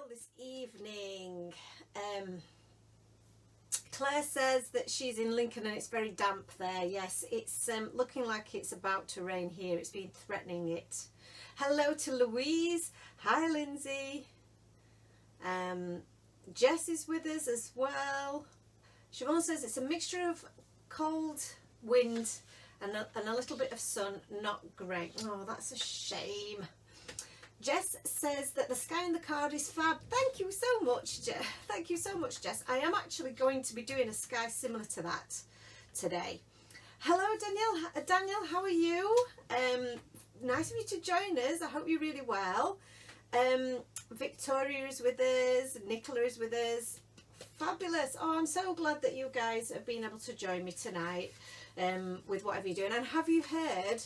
well this evening. Claire says that she's in Lincoln and it's very damp there. Yes, it's looking like it's about to rain here. It's been threatening it. Hello to Louise. Hi, Lindsay. Jess is with us as well. Siobhan says it's a mixture of cold wind and a little bit of sun. Not great. Oh, that's a shame. Jess says that the sky in the card is fab. Thank you so much, Jess. Thank you so much, Jess. I am actually going to be doing a sky similar to that today. Hello, Danielle. Danielle, how are you? Nice of you to join us. I hope you're really well. Victoria is with us. Nicola is with us. Fabulous. Oh, I'm so glad that you guys have been able to join me tonight with whatever you're doing. And have you heard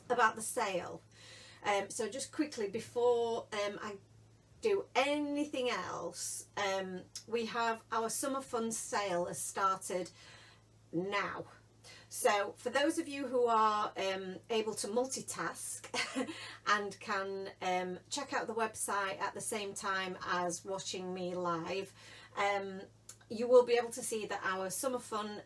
about the sale? So just quickly before I do anything else, we have our summer fun sale has started now. So for those of you who are able to multitask and can check out the website at the same time as watching me live, you will be able to see that our summer fun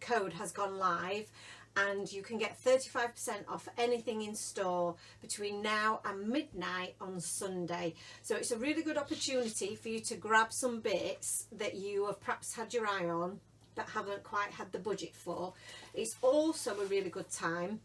code has gone live. And you can get 35% off anything in store between now and midnight on Sunday. So it's a really good opportunity for you to grab some bits that you have perhaps had your eye on but haven't quite had the budget for. It's also a really good time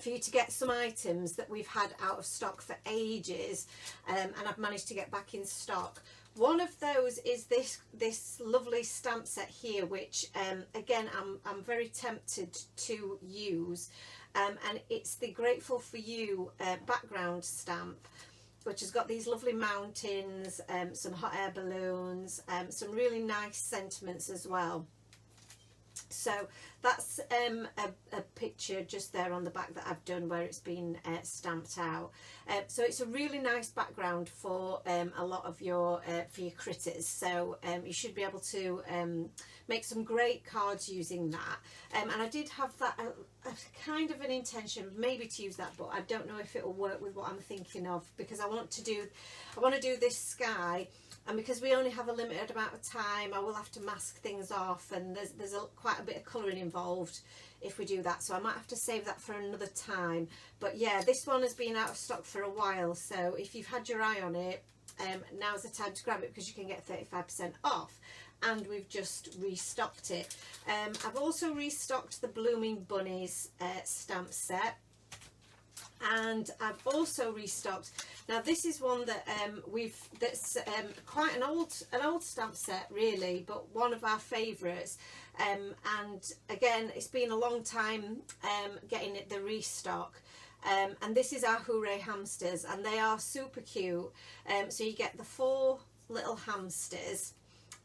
for you to get some items that we've had out of stock for ages and I've managed to get back in stock. One of those is this lovely stamp set here, which again I'm very tempted to use, and it's the Grateful for You background stamp, which has got these lovely mountains, some hot air balloons, some really nice sentiments as well. So that's a picture just there on the back that I've done where it's been stamped out. So it's a really nice background for a lot of your for your critters. So you should be able to make some great cards using that. And I did have that a kind of an intention maybe to use that, but I don't know if it will work with what I'm thinking of, because I want to do this sky. And because we only have a limited amount of time, I will have to mask things off, and there's quite a bit of colouring involved if we do that. So I might have to save that for another time. But yeah, this one has been out of stock for a while. So if you've had your eye on it, now's the time to grab it, because you can get 35% off. And we've just restocked it. I've also restocked the Blooming Bunnies stamp set. And I've also restocked, now this is one that that's quite an old stamp set really, but one of our favourites, and again it's been a long time getting the restock, and this is our Hooray Hamsters, and they are super cute. So you get the 4 little hamsters,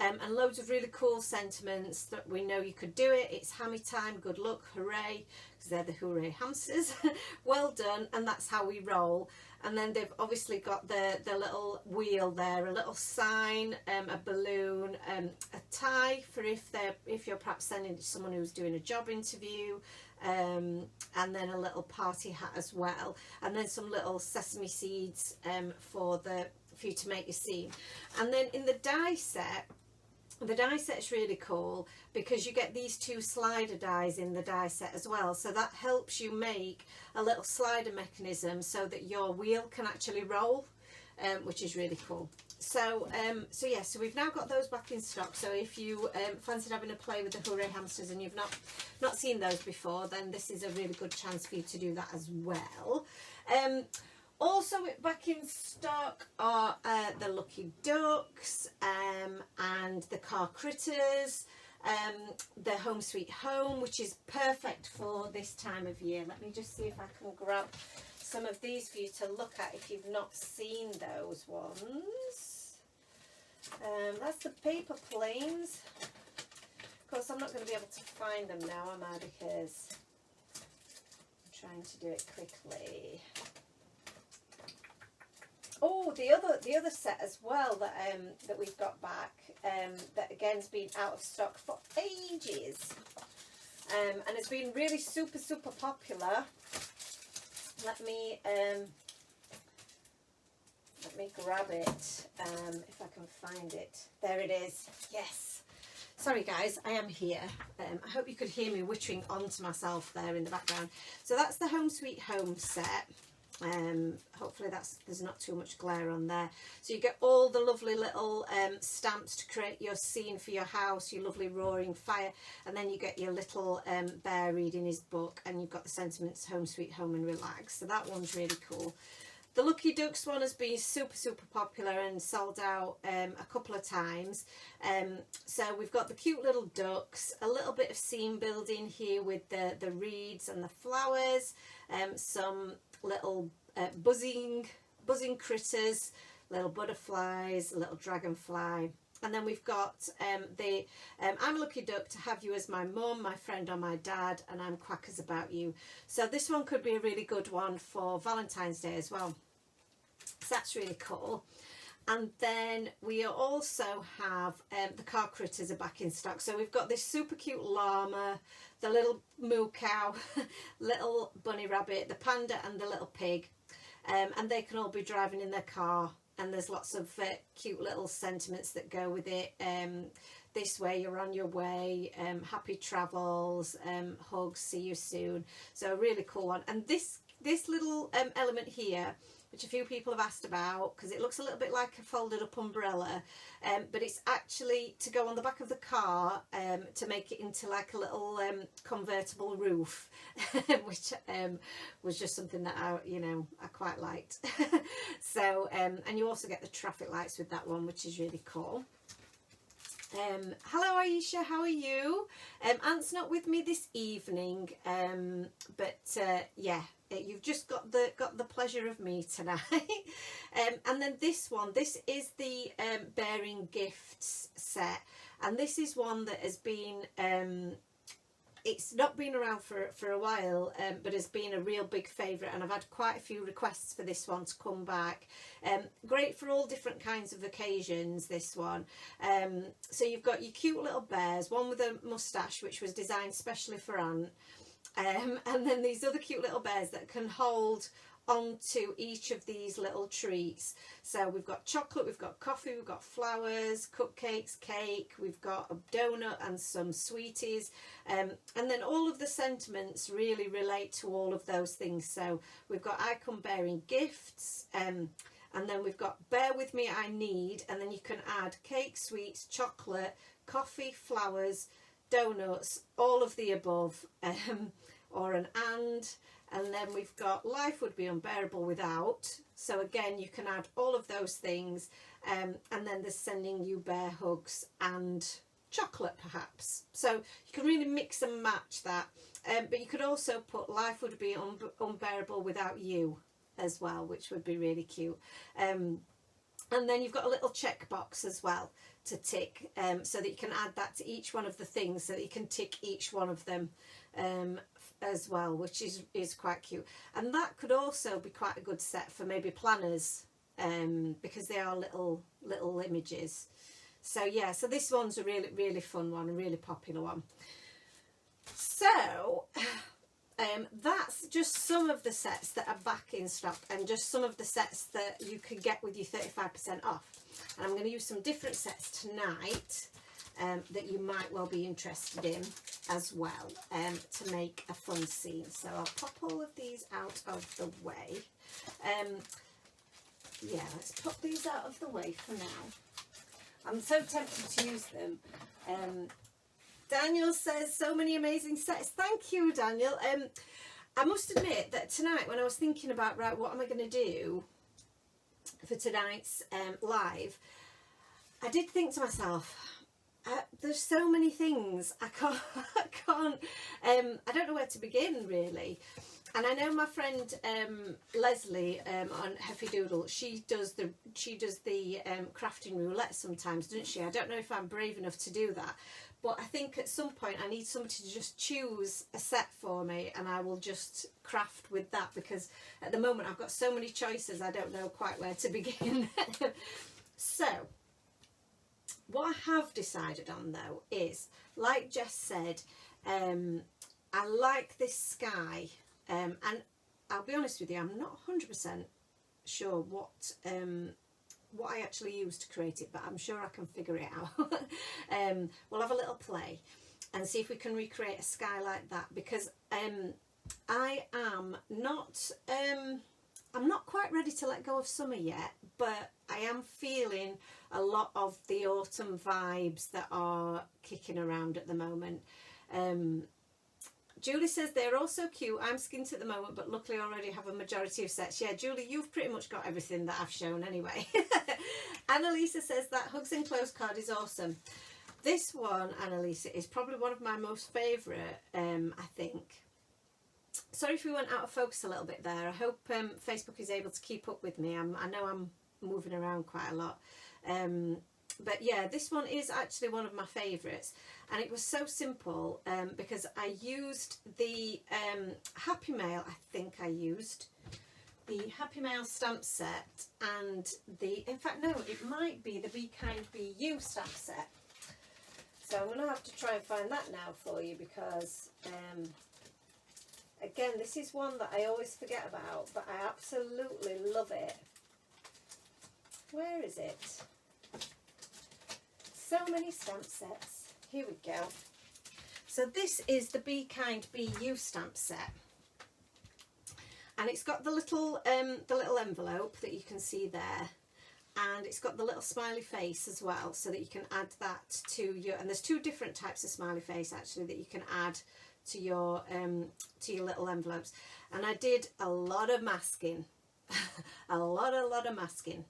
and loads of really cool sentiments that we know you could do it. It's hammy time, good luck, hooray, because they're the Hooray Hamsters. Well done, and that's how we roll. And then they've obviously got the little wheel there, a little sign, a balloon, a tie for if you're perhaps sending it to someone who's doing a job interview, and then a little party hat as well, and then some little sesame seeds for you to make your scene. And then in the die set, the die set's really cool because you get these 2 slider dies in the die set as well, so that helps you make a little slider mechanism so that your wheel can actually roll, which is really cool. So yeah, so we've now got those back in stock. So if you fancied having a play with the Hooray Hamsters and you've not seen those before, then this is a really good chance for you to do that as well. Also back in stock are the Lucky Ducks, and the Car Critters, the Home Sweet Home, which is perfect for this time of year. Let me just see if I can grab some of these for you to look at if you've not seen those ones. That's the paper planes. Of course, I'm not going to be able to find them now, am I? Because I'm trying to do it quickly. Oh, the other set as well that we've got back, that again's been out of stock for ages, and it's been really super popular. Let me let me grab it, if I can find it. There it is. Yes. Sorry guys, I am here. I hope you could hear me wittering onto myself there in the background. So that's the Home Sweet Home set. Hopefully there's not too much glare on there. So you get all the lovely little stamps to create your scene for your house, your lovely roaring fire, and then you get your little bear reading his book, and you've got the sentiments Home Sweet Home and Relax. So that one's really cool. The Lucky Ducks one has been super popular and sold out a couple of times. So we've got the cute little ducks, a little bit of scene building here with the reeds and the flowers, some little buzzing critters, little butterflies, a little dragonfly. And then we've got I'm a lucky duck to have you as my mum, my friend or my dad, and I'm quackers about you. So this one could be a really good one for Valentine's Day as well. So that's really cool. And then we also have the car critters are back in stock. So we've got this super cute llama, the little moo cow, little bunny rabbit, the panda and the little pig. And they can all be driving in their car. And there's lots of cute little sentiments that go with it. This way, you're on your way, happy travels, hugs, see you soon. So a really cool one. And this little element here, which a few people have asked about, because it looks a little bit like a folded up umbrella, but it's actually to go on the back of the car to make it into like a little convertible roof, which was just something that I quite liked. So and you also get the traffic lights with that one, which is really cool. Hello Aisha, how are you? Ant's not with me this evening, but yeah, you've just got the pleasure of me tonight. And then this is the Bearing Gifts set, and this is one that has been it's not been around for a while, but has been a real big favourite, and I've had quite a few requests for this one to come back. Great for all different kinds of occasions, this one. So you've got your cute little bears, one with a moustache which was designed specially for Ant, and then these other cute little bears that can hold onto each of these little treats. So we've got chocolate, we've got coffee, we've got flowers, cupcakes, cake, we've got a donut and some sweeties, and then all of the sentiments really relate to all of those things. So we've got icon bearing gifts, and then we've got bear with me I need, and then you can add cake, sweets, chocolate, coffee, flowers, donuts, all of the above, or an and then we've got life would be unbearable without. So again, you can add all of those things, and then there's sending you bear hugs and chocolate perhaps. So you can really mix and match that, but you could also put life would be unbearable without you as well, which would be really cute. And then you've got a little checkbox as well to tick, so that you can add that to each one of the things, so that you can tick each one of them as well, which is quite cute. And that could also be quite a good set for maybe planners, because they are little images. So yeah, so this one's a really fun one, a really popular one. So that's just some of the sets that are back in stock, and just some of the sets that you can get with your 35% off. And I'm going to use some different sets tonight that you might well be interested in as well, to make a fun scene. So I'll pop all of these out of the way. Yeah, let's pop these out of the way for now. I'm so tempted to use them. Daniel says, so many amazing sets. Thank you, Daniel. I must admit that tonight, when I was thinking about, right, what am I going to do for tonight's live, I did think to myself, there's so many things I can't I don't know where to begin really. And I know my friend Leslie on Heffy Doodle, she does the crafting roulette sometimes, doesn't she? I don't know if I'm brave enough to do that, but I think at some point I need somebody to just choose a set for me, and I will just craft with that, because at the moment I've got so many choices I don't know quite where to begin. So what I have decided on though is, like Jess said, I like this sky, and I'll be honest with you, I'm not 100% sure what what I actually used to create it, but I'm sure I can figure it out. We'll have a little play and see if we can recreate a sky like that, because I am not I'm not quite ready to let go of summer yet, but I am feeling a lot of the autumn vibes that are kicking around at the moment. Julie says they're all so cute. I'm skint at the moment, but luckily I already have a majority of sets. Yeah, Julie, you've pretty much got everything that I've shown anyway. Annalisa says that Hugs Enclosed card is awesome. This one, Annalisa, is probably one of my most favourite, I think. Sorry if we went out of focus a little bit there. I hope Facebook is able to keep up with me. I know I'm moving around quite a lot. But yeah, this one is actually one of my favourites. And it was so simple because I used the Happy Mail, I think I used the Happy Mail stamp set and in fact no, it might be the Be Kind Be You stamp set. So I'm going to have to try and find that now for you, because again, this is one that I always forget about, but I absolutely love it. Where is it? So many stamp sets. Here we go. So this is the Be Kind Be You stamp set, and it's got the little envelope that you can see there, and it's got the little smiley face as well, so that you can add that to your, and there's two different types of smiley face actually that you can add to your little envelopes. And I did a lot of masking. a lot of masking.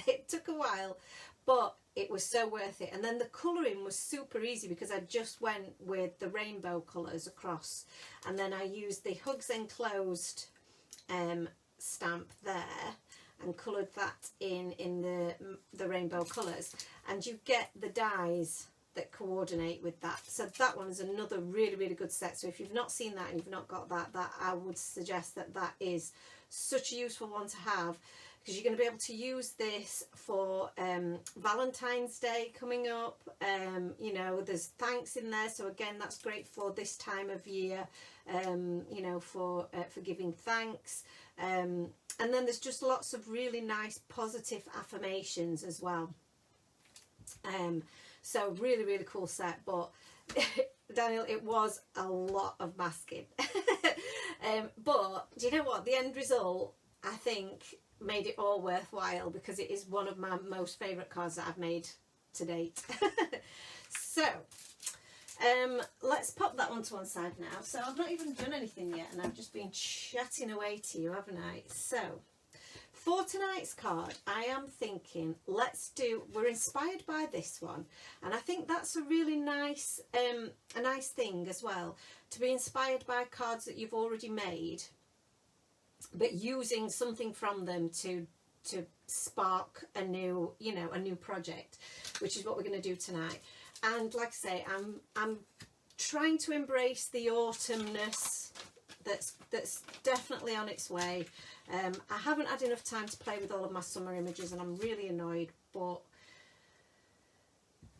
It took a while, but it was so worth it. And then the colouring was super easy because I just went with the rainbow colours across, and then I used the Hugs Enclosed stamp there and coloured that in the rainbow colours, and you get the dies that coordinate with that. So that one is another really good set. So if you've not seen that and you've not got that I would suggest that is such a useful one to have, because you're going to be able to use this for Valentine's Day coming up. You know, there's thanks in there, so again that's great for this time of year, you know, for giving thanks. And then there's just lots of really nice positive affirmations as well. So really cool set, but Daniel, it was a lot of masking. But do you know what? The end result, I think, made it all worthwhile, because it is one of my most favourite cards that I've made to date. So let's pop that one to one side now. So I've not even done anything yet, and I've just been chatting away to you, haven't I? So for tonight's card, I am thinking we're inspired by this one, and I think that's a really nice a nice thing as well, to be inspired by cards that you've already made, but using something from them to spark a new, you know, a new project, which is what we're going to do tonight. And like I say, I'm trying to embrace the autumnness that's definitely on its way. I haven't had enough time to play with all of my summer images, and I'm really annoyed, but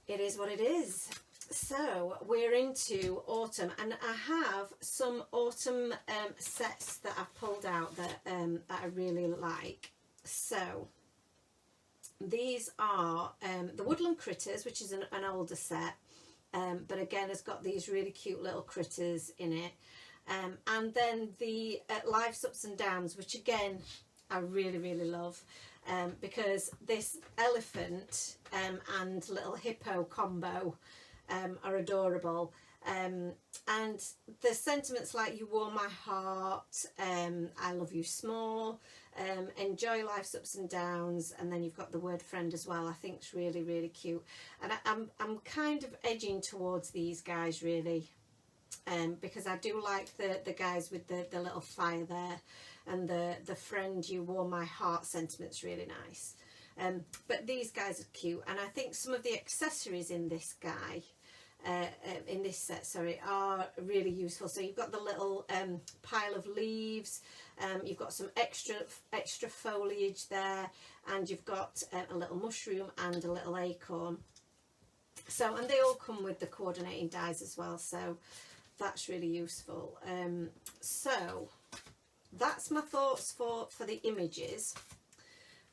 it is what it is. So we're into autumn, and I have some autumn sets that I've pulled out that I really like. So these are the Woodland Critters, which is an older set, but again has got these really cute little critters in it. And then the Life's Ups and Downs, which again I really love, because this elephant and little hippo combo are adorable. And the sentiments like "You Warm My Heart," "I Love You Small," "Enjoy Life's Ups and Downs," and then you've got the word "friend" as well. I think it's really cute, and I'm kind of edging towards these guys really, because I do like the guys with the little fire there, and the "friend, you warm my heart" sentiment's really nice. But these guys are cute, and I think some of the accessories in this guy, in this set, sorry, are really useful. So you've got the little pile of leaves, you've got some extra foliage there, and you've got a little mushroom and a little acorn. So, and they all come with the coordinating dies as well, so that's really useful. So that's my thoughts for the images.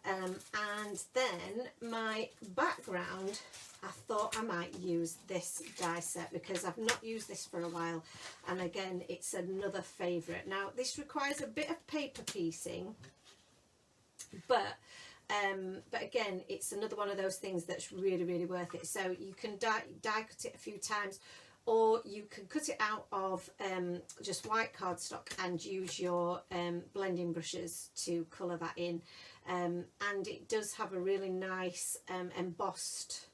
And then my background, I thought I might use this die set because I've not used this for a while, and again it's another favourite. Now this requires a bit of paper piecing, but again it's another one of those things that's really worth it. So you can die cut it a few times, or you can cut it out of just white cardstock and use your blending brushes to colour that in. And it does have a really nice embossed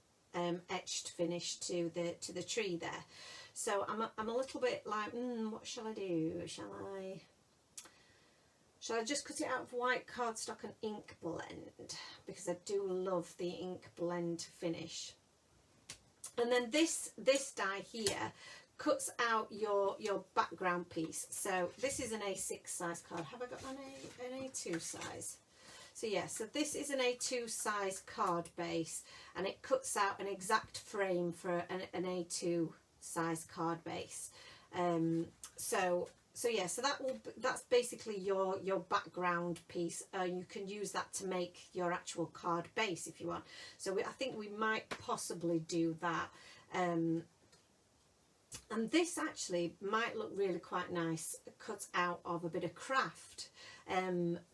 etched finish to the tree there. So I'm a little bit like, what shall I do? Shall I just cut it out of white cardstock and ink blend, because I do love the ink blend finish. And then this die here cuts out your background piece. So this is an A6 size card. Have I got an A2 size? So yeah, so this is an A2 size card base, and it cuts out an exact frame for an A2 size card base. So yeah, so that's basically your background piece. You can use that to make your actual card base if you want. So I think we might possibly do that. And this actually might look really quite nice cut out of a bit of craft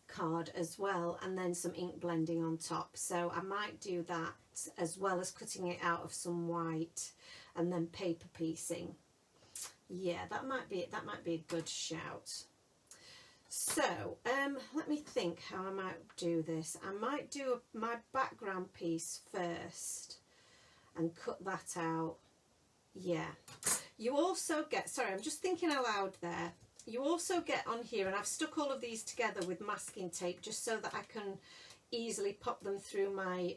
card as well, and then some ink blending on top. So I might do that as well as cutting it out of some white and then paper piecing. Yeah, that might be a good shout. So let me think how I might do this. I might do my background piece first and cut that out. Yeah, you also get, sorry, I'm just thinking aloud there, you also get on here, and I've stuck all of these together with masking tape just so that I can easily pop them through my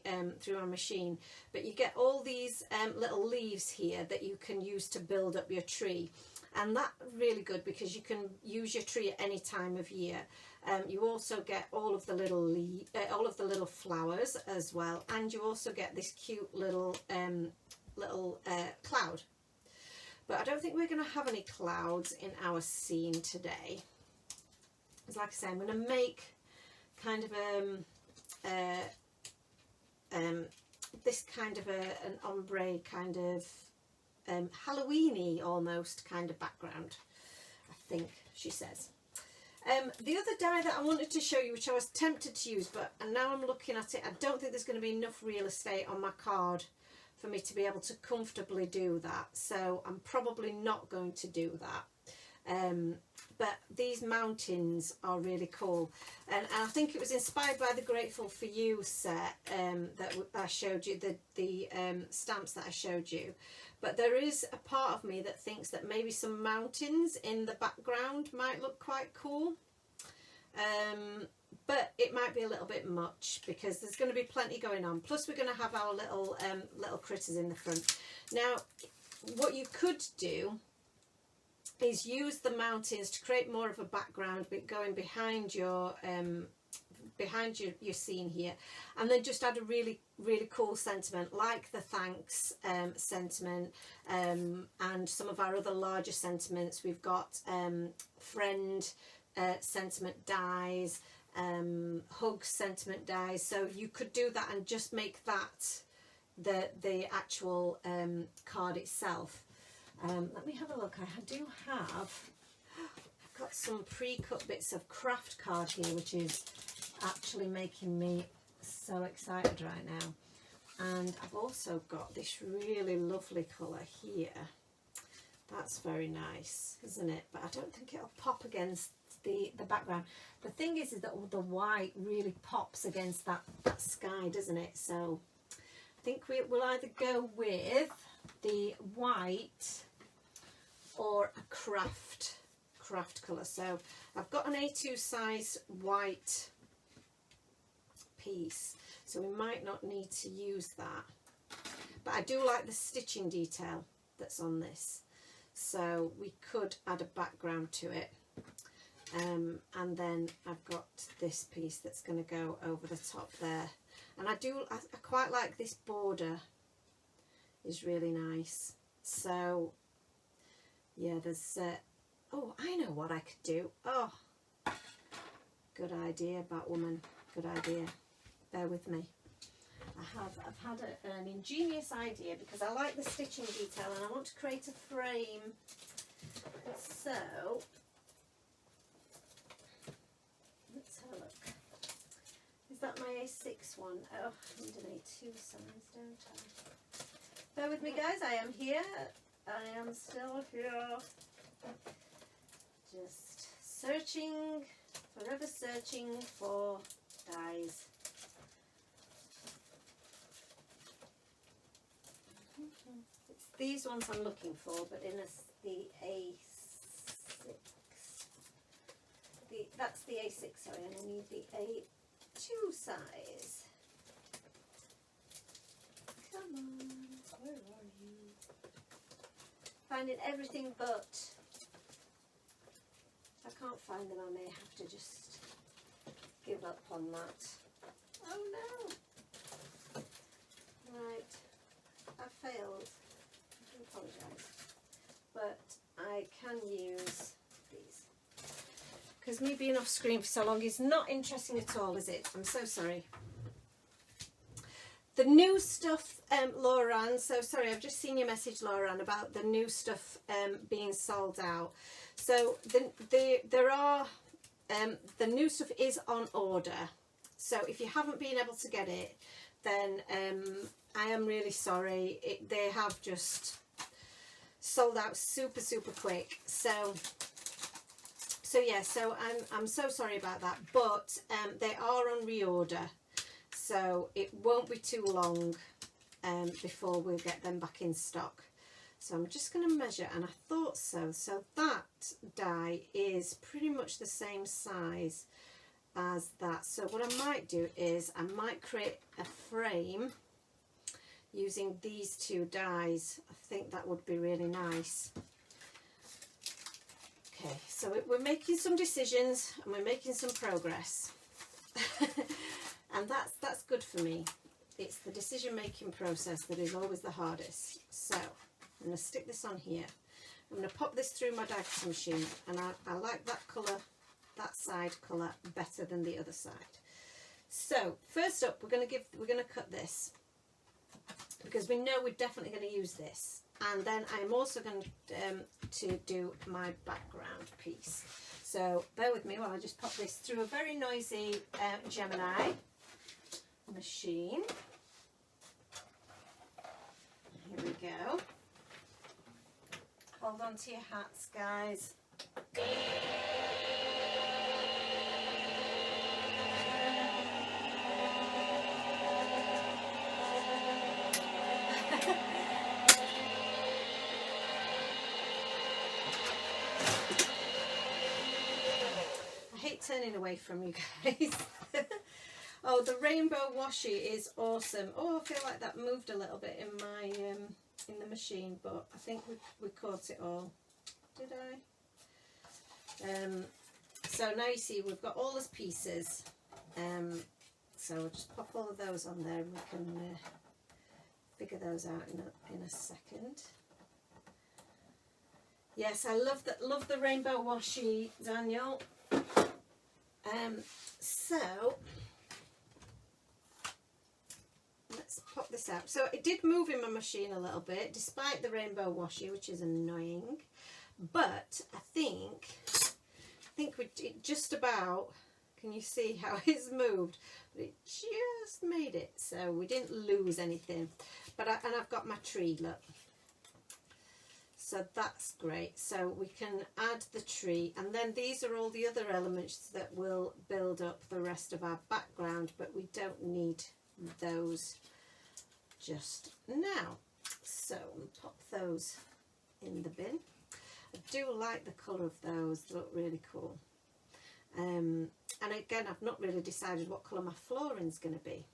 machine, but you get all these little leaves here that you can use to build up your tree, and that's really good because you can use your tree at any time of year. You also get all of the little flowers as well, and you also get this cute little cloud. But I don't think we're going to have any clouds in our scene today. Because like I say, I'm going to make kind of this kind of an ombre kind of Halloween-y almost kind of background, I think she says. The other die that I wanted to show you, which I was tempted to use, but now I'm looking at it, I don't think there's going to be enough real estate on my card for me to be able to comfortably do that, so I'm probably not going to do that. But these mountains are really cool, and I think it was inspired by the Grateful for You set that I showed you, the stamps that I showed you. But there is a part of me that thinks that maybe some mountains in the background might look quite cool. But it might be a little bit much because there's going to be plenty going on. Plus we're going to have our little critters in the front. Now, what you could do is use the mountains to create more of a background, but going behind your scene here, and then just add a really cool sentiment like the thanks sentiment, and some of our other larger sentiments. We've got friend sentiment dies, hug sentiment dies, so you could do that and just make that the actual card itself. Let me have a look. I've got some pre-cut bits of craft card here, which is actually making me so excited right now. And I've also got this really lovely colour here. That's very nice, isn't it? But I don't think it'll pop against the background. The thing is that the white really pops against that sky, doesn't it? So I think we'll either go with the white or a craft colour. So I've got an A2 size white piece, so we might not need to use that, but I do like the stitching detail that's on this, so we could add a background to it. And then I've got this piece that's going to go over the top there, and I quite like this border, is really nice. So yeah, there's oh, I know what I could do. Oh, good idea, Batwoman, good idea. bear with me. I've had an ingenious idea because I like the stitching detail and I want to create a frame. So let's have a look. Is that my A6 one? Oh, I need an A2 size, don't I? Bear with me, guys. I am here. I am still here. Just searching, forever searching for dies. It's these ones I'm looking for, but in the A6. That's the A6, sorry, and I need the A2 size. Come on, where are you? Finding everything but. If I can't find them, I may have to just give up on that. Oh no! Right, I failed. I do apologise. But I can use these. Because me being off screen for so long is not interesting at all, is it? I'm so sorry. The new stuff, Laura-Ann, so sorry, I've just seen your message, Laura-Ann, about the new stuff being sold out. So the new stuff is on order. So if you haven't been able to get it, then I am really sorry. They have just sold out super quick. So yeah, so I'm so sorry about that. But they are on reorder. So it won't be too long before we'll get them back in stock. So I'm just going to measure, and I thought so. So that die is pretty much the same size as that. So what I might do is I might create a frame using these two dies. I think that would be really nice. Okay, so we're making some decisions and we're making some progress. And that's good for me. It's the decision-making process that is always the hardest. So I'm going to stick this on here. I'm going to pop this through my die cutting machine, and I like that colour, that side colour better than the other side. So first up, we're going to cut this because we know we're definitely going to use this. And then I'm also going to do my background piece. So bear with me while I just pop this through a very noisy Gemini machine. Here we go. Hold on to your hats, guys. I hate turning away from you guys. Oh, the rainbow washi is awesome. Oh, I feel like that moved a little bit in my in the machine, but I think we caught it all. Did I? So now you see we've got all those pieces. So we'll just pop all of those on there, and we can figure those out in a second. Yes, I love the rainbow washi, Daniel. So let's pop this out. So it did move in my machine a little bit, despite the rainbow washi, which is annoying. But I think it just about. Can you see how it's moved? But it just made it, so we didn't lose anything. But and I've got my tree. Look. So that's great. So we can add the tree, and then these are all the other elements that will build up the rest of our background, but we don't need those just now. So we'll pop those in the bin. I do like the colour of those, they look really cool. And again, I've not really decided what colour my flooring's going to be.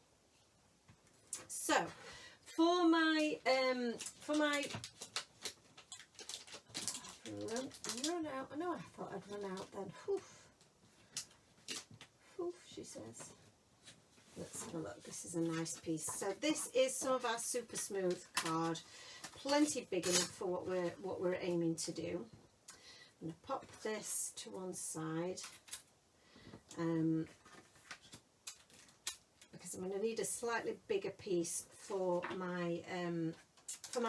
So for my run out. I know I thought I'd run out then. Oof, she says. Let's have a look. This is a nice piece. So this is some of our super smooth card. Plenty big enough for what we're aiming to do. I'm going to pop this to one side. because I'm going to need a slightly bigger piece for my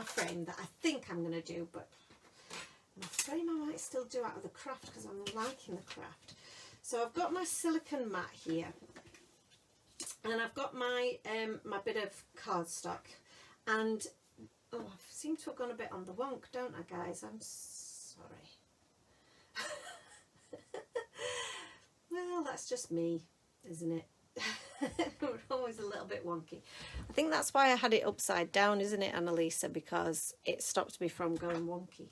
frame that I think I'm going to do, but my frame I might still do out of the craft because I'm liking the craft. So I've got my silicone mat here, and I've got my my bit of cardstock, and oh, I seem to have gone a bit on the wonk, don't I, guys? I'm sorry. Well, that's just me, isn't it? We're always a little bit wonky. I think that's why I had it upside down, isn't it, Annalisa? Because it stopped me from going wonky.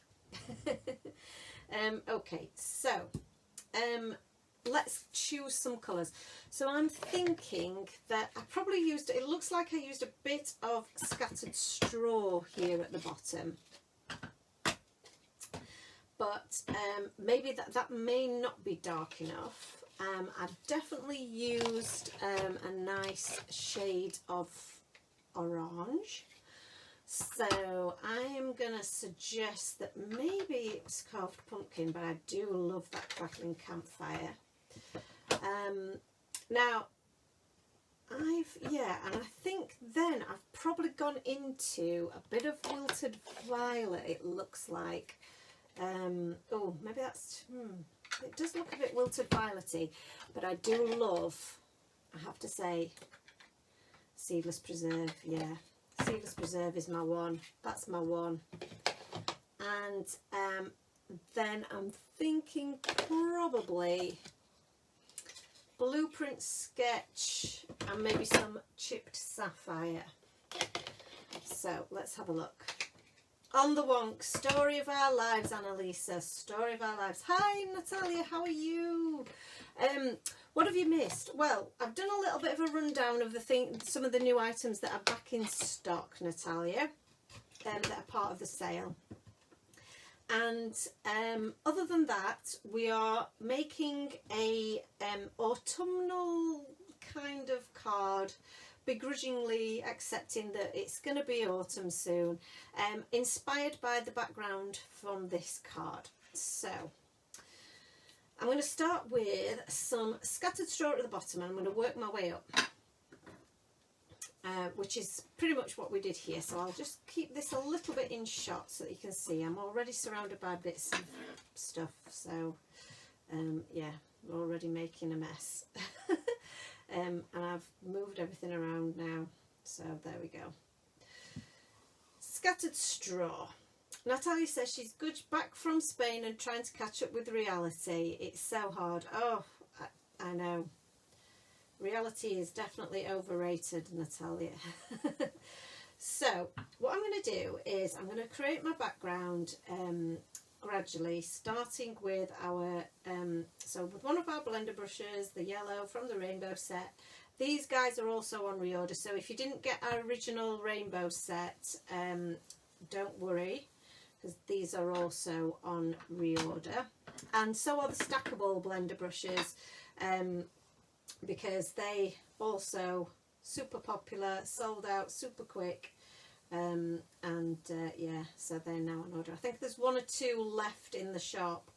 Okay, so let's choose some colours. So I'm thinking that I probably used, it looks like I used a bit of scattered straw here at the bottom, but maybe that may not be dark enough. I've definitely used a nice shade of orange, so I am going to suggest that maybe it's carved pumpkin, but I do love that crackling campfire. Now and I think then I've probably gone into a bit of wilted violet, it looks like. Oh, maybe that's it does look a bit wilted violety, but I do love, I have to say, Seedless Preserve. Yeah, Seedless Preserve is my one. That's my one. And then I'm thinking probably Blueprint Sketch and maybe some chipped sapphire. So let's have a look. On the wonk, story of our lives, Annalisa, story of our lives. Hi Natalia, how are you? What have you missed? Well, I've done a little bit of a rundown of some of the new items that are back in stock, Natalia, that are part of the sale. And other than that, we are making a autumnal kind of card, begrudgingly accepting that it's going to be autumn soon, inspired by the background from this card. So I'm going to start with some scattered straw at the bottom, and I'm going to work my way up, which is pretty much what we did here. So I'll just keep this a little bit in shot so that you can see. I'm already surrounded by bits of stuff, so yeah, we're already making a mess. And I've moved everything around now, so there we go. Scattered straw. Natalie says she's good back from Spain and trying to catch up with reality. It's so hard. Oh, I know. Reality is definitely overrated, Natalia. So what I'm going to do is I'm going to create my background gradually, starting with our so with one of our blender brushes, the yellow from the rainbow set. These guys are also on reorder, so if you didn't get our original rainbow set, don't worry, because these are also on reorder, and so are the stackable blender brushes, because they also super popular, sold out super quick. Yeah, so they're now on order. I think there's one or two left in the shop.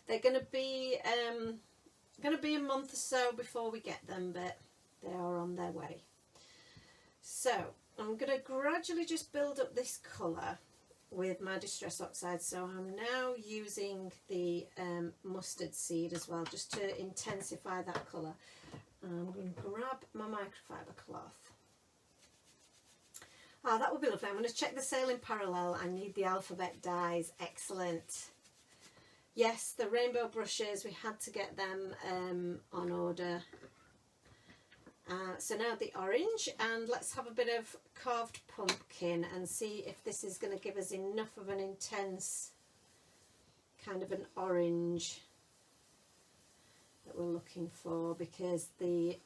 They're going to be a month or so before we get them, but they are on their way. So I'm going to gradually just build up this colour with my Distress Oxide. So I'm now using the mustard seed as well, just to intensify that colour. I'm going to grab my microfiber cloth. Oh, that would be lovely. I'm going to check the sale in parallel. I need the alphabet dies. Excellent. Yes, the rainbow brushes, we had to get them on order. So now the orange, and let's have a bit of carved pumpkin and see if this is going to give us enough of an intense kind of an orange that we're looking for, because the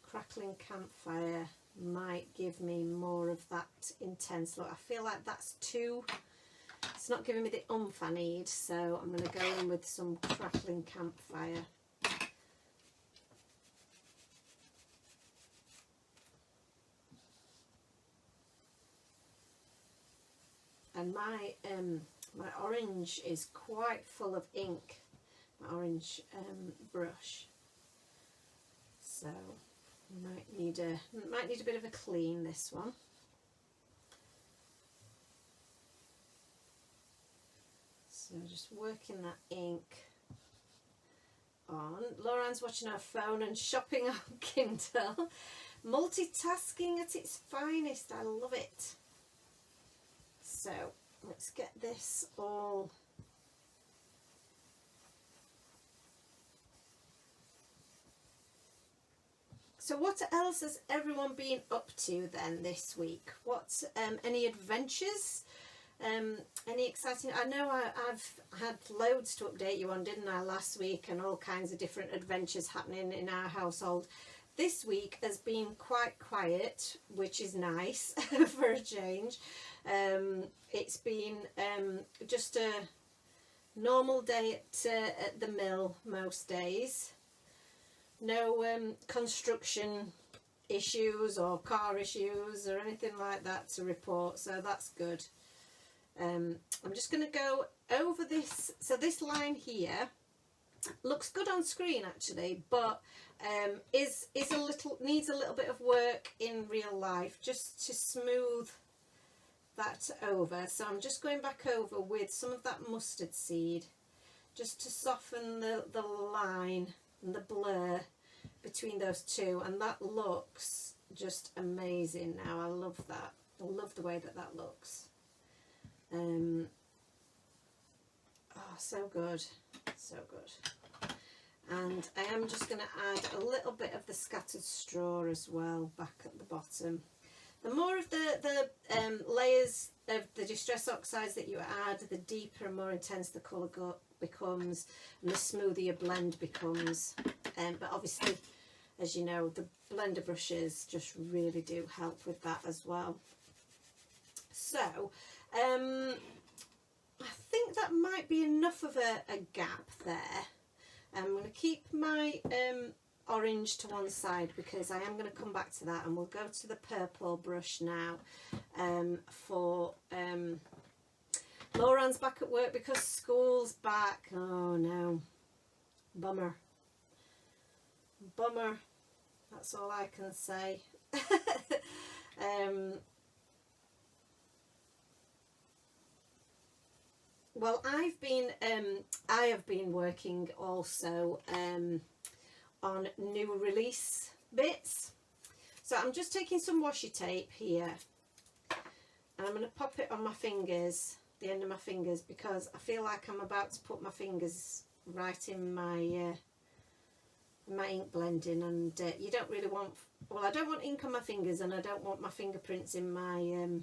crackling campfire might give me more of that intense look. I feel like that's too, it's not giving me the oomph I need, so I'm going to go in with some crackling campfire. And my orange is quite full of ink, my orange brush. So Might need a bit of a clean, this one. So just working that ink on. Laurel's watching her phone and shopping on Kindle. Multitasking at its finest. I love it. So let's get this all So what else has everyone been up to then this week? What any adventures? Any exciting? I know I've had loads to update you on, didn't I, last week, and all kinds of different adventures happening in our household. This week has been quite quiet, which is nice for a change. It's been just a normal day at the mill most days. No construction issues or car issues or anything like that to report, so that's good. I'm just going to go over this. So this line here looks good on screen actually, but is a little, needs a little bit of work in real life just to smooth that over. So I'm just going back over with some of that mustard seed just to soften the line and the blur between those two, and that looks just amazing now. I love that. I love the way that looks. Oh, so good, so good. And I am just going to add a little bit of the scattered straw as well back at the bottom. The more of the layers of the distress oxides that you add, the deeper and more intense the colour becomes, and the smoother your blend becomes. But obviously, as you know, the blender brushes just really do help with that as well. So I think that might be enough of a gap there. I'm going to keep my orange to one side because I am going to come back to that, and we'll go to the purple brush now for Lauren's back at work because school's back. Oh no, bummer, bummer, that's all I can say. Well, I have been working also on new release bits. So I'm just taking some washi tape here, and I'm going to pop it on my fingers, the end of my fingers, because I feel like I'm about to put my fingers right in my ink blending, and you don't really want, well, I don't want ink on my fingers, and I don't want my fingerprints in my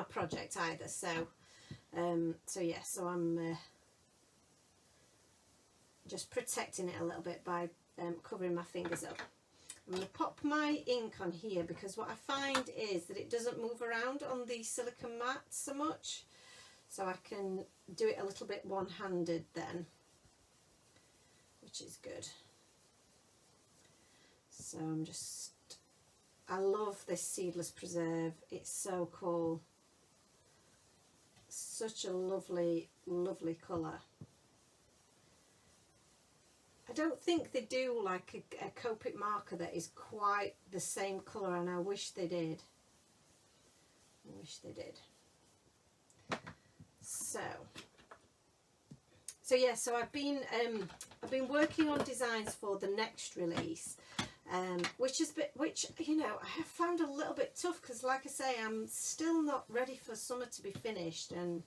project either. So so I'm just protecting it a little bit by covering my fingers up. I'm going to pop my ink on here because what I find is that it doesn't move around on the silicone mat so much, so I can do it a little bit one-handed then, which is good. So I love this seedless preserve, it's so cool. Such a lovely, lovely colour. I don't think they do like a Copic marker that is quite the same colour, and I wish they did. I wish they did. So yeah, so I've been working on designs for the next release, which you know, I have found a little bit tough because, like I say, I'm still not ready for summer to be finished, and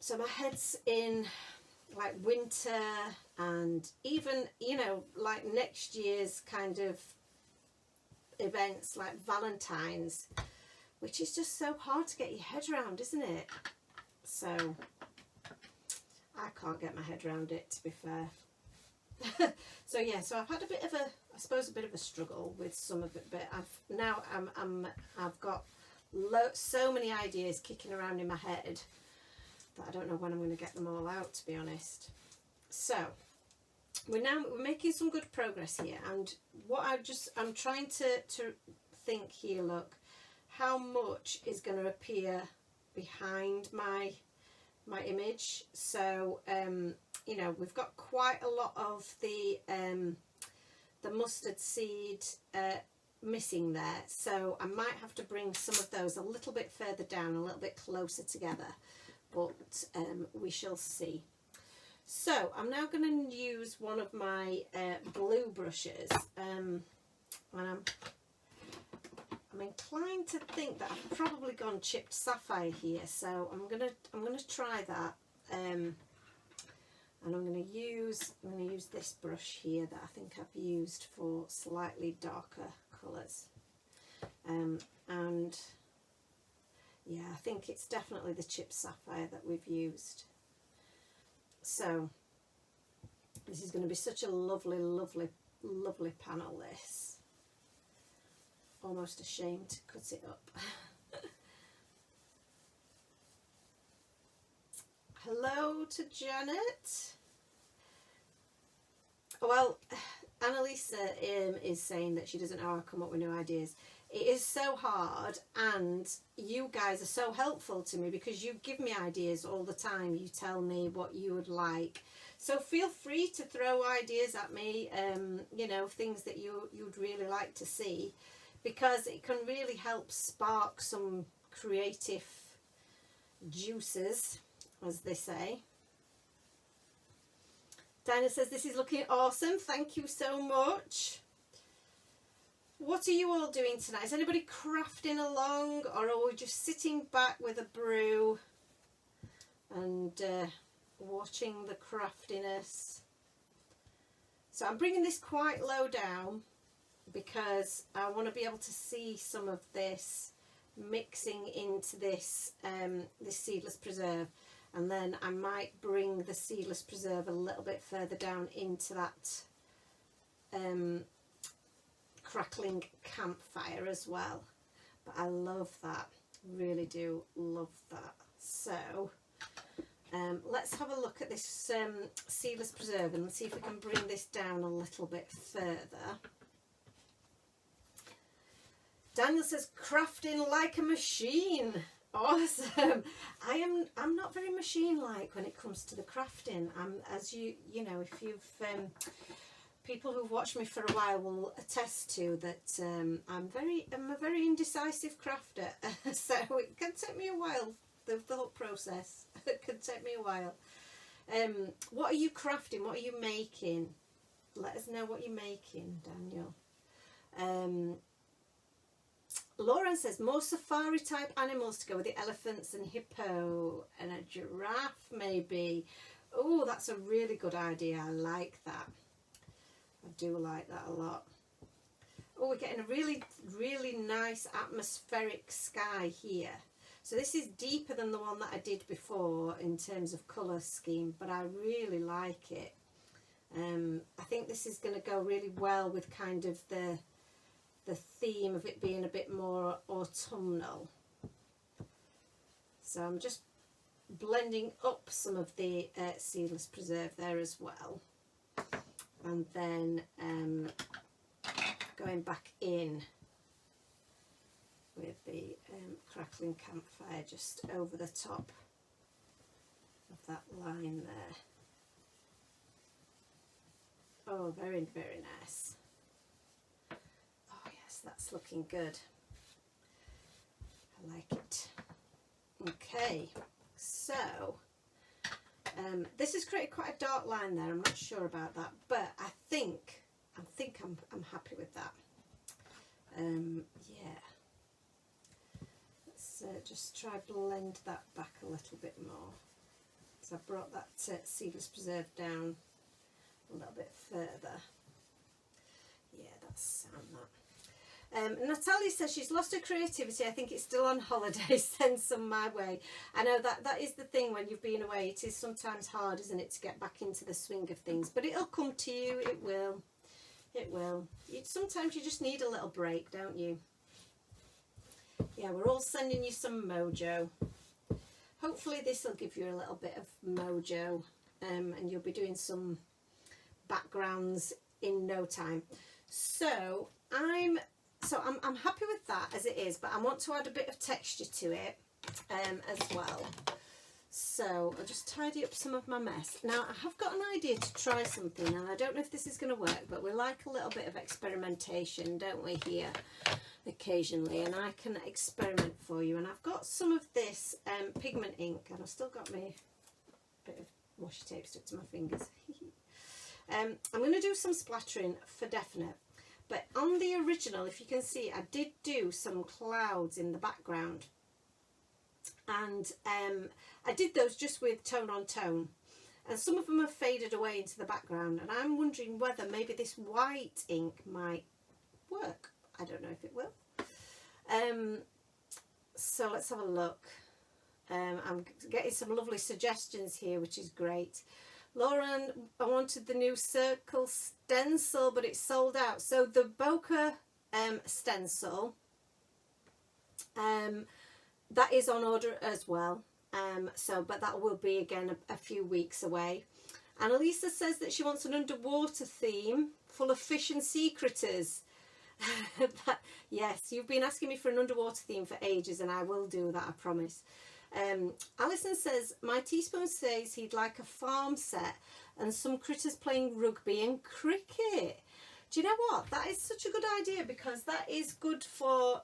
so my head's in like winter and even, you know, like next year's kind of events like Valentine's, which is just so hard to get your head around, isn't it? So I can't get my head around it, to be fair. So yeah, so I've had a bit of I suppose a bit of a struggle with some of it, but I've got so many ideas kicking around in my head that I don't know when I'm going to get them all out, to be honest. So we're making some good progress here, and what I'm trying to think here, look, how much is going to appear behind my image. So you know, we've got quite a lot of the the mustard seed missing there, so I might have to bring some of those a little bit further down, a little bit closer together, but we shall see. So I'm now going to use one of my blue brushes, and I'm inclined to think that I've probably gone chipped sapphire here, so I'm gonna try that, and I'm going to use this brush here that I think I've used for slightly darker colours, and yeah, I think it's definitely the chipped sapphire that we've used. So this is going to be such a lovely, lovely, lovely panel, this. Almost ashamed to cut it up. Hello to Janet. Well, Annalisa is saying that she doesn't know how to come up with new ideas. It is so hard, and you guys are so helpful to me because you give me ideas all the time. You tell me what you would like. So feel free to throw ideas at me, you know, things that you'd really like to see, because it can really help spark some creative juices, as they say. Dinah says, this is looking awesome. Thank you so much. What are you all doing tonight? Is anybody crafting along, or are we just sitting back with a brew and watching the craftiness? So I'm bringing this quite low down because I want to be able to see some of this mixing into this this seedless preserve, and then I might bring the seedless preserve a little bit further down into that crackling campfire as well. But I love that, really do love that. So let's have a look at this seedless preserve and see if we can bring this down a little bit further. Daniel says, crafting like a machine. Awesome. I'm not very machine-like when it comes to the crafting. As you know, if you've people who've watched me for a while will attest to that. I'm a very indecisive crafter, so it can take me a while. The whole process it can take me a while. What are you crafting? What are you making? Let us know what you're making, Daniel. Lauren says, more safari type animals to go with the elephants and hippo, and a giraffe maybe. Oh, that's a really good idea. I like that. I do like that a lot. Oh, we're getting a really, really nice atmospheric sky here. So this is deeper than the one that I did before in terms of colour scheme, but I really like it. I think this is going to go really well with kind of the theme of it being a bit more autumnal. So I'm just blending up some of the seedless preserve there as well, and then going back in with the crackling campfire just over the top of that line there. Oh, very, very nice. That's looking good. I like it. Okay, so this has created quite a dark line there. I'm not sure about that, but I think I'm happy with that. Yeah. Let's just try blend that back a little bit more. So I brought that seedless preserve down a little bit further. Yeah, that's that. Natalie says she's lost her creativity. I think it's still on holiday. Send some my way. I know that is the thing when you've been away. It is sometimes hard, isn't it, to get back into the swing of things. But it'll come to you. It will. It will. Sometimes you just need a little break, don't you? Yeah, we're all sending you some mojo. Hopefully this will give you a little bit of mojo, and you'll be doing some backgrounds in no time. So I'm happy with that as it is, but I want to add a bit of texture to it as well. So I'll just tidy up some of my mess. Now I have got an idea to try something, and I don't know if this is going to work, but we like a little bit of experimentation, don't we, here occasionally, and I can experiment for you. And I've got some of this pigment ink, and I've still got my bit of washi tape stuck to my fingers. I'm going to do some splattering for definite, but on the original, if you can see, I did do some clouds in the background, and I did those just with tone on tone, and some of them have faded away into the background, and I'm wondering whether maybe this white ink might work. I don't know if it will. So let's have a look. I'm getting some lovely suggestions here, which is great. Lauren, I wanted the new circle stencil, but it's sold out. So the bokeh stencil, that is on order as well. But that will be again a few weeks away. And Elisa says that she wants an underwater theme full of fish and sea critters. Yes, you've been asking me for an underwater theme for ages, and I will do that, I promise. Alison says, my teaspoon says he'd like a farm set and some critters playing rugby and cricket. Do you know what? That is such a good idea, because that is good for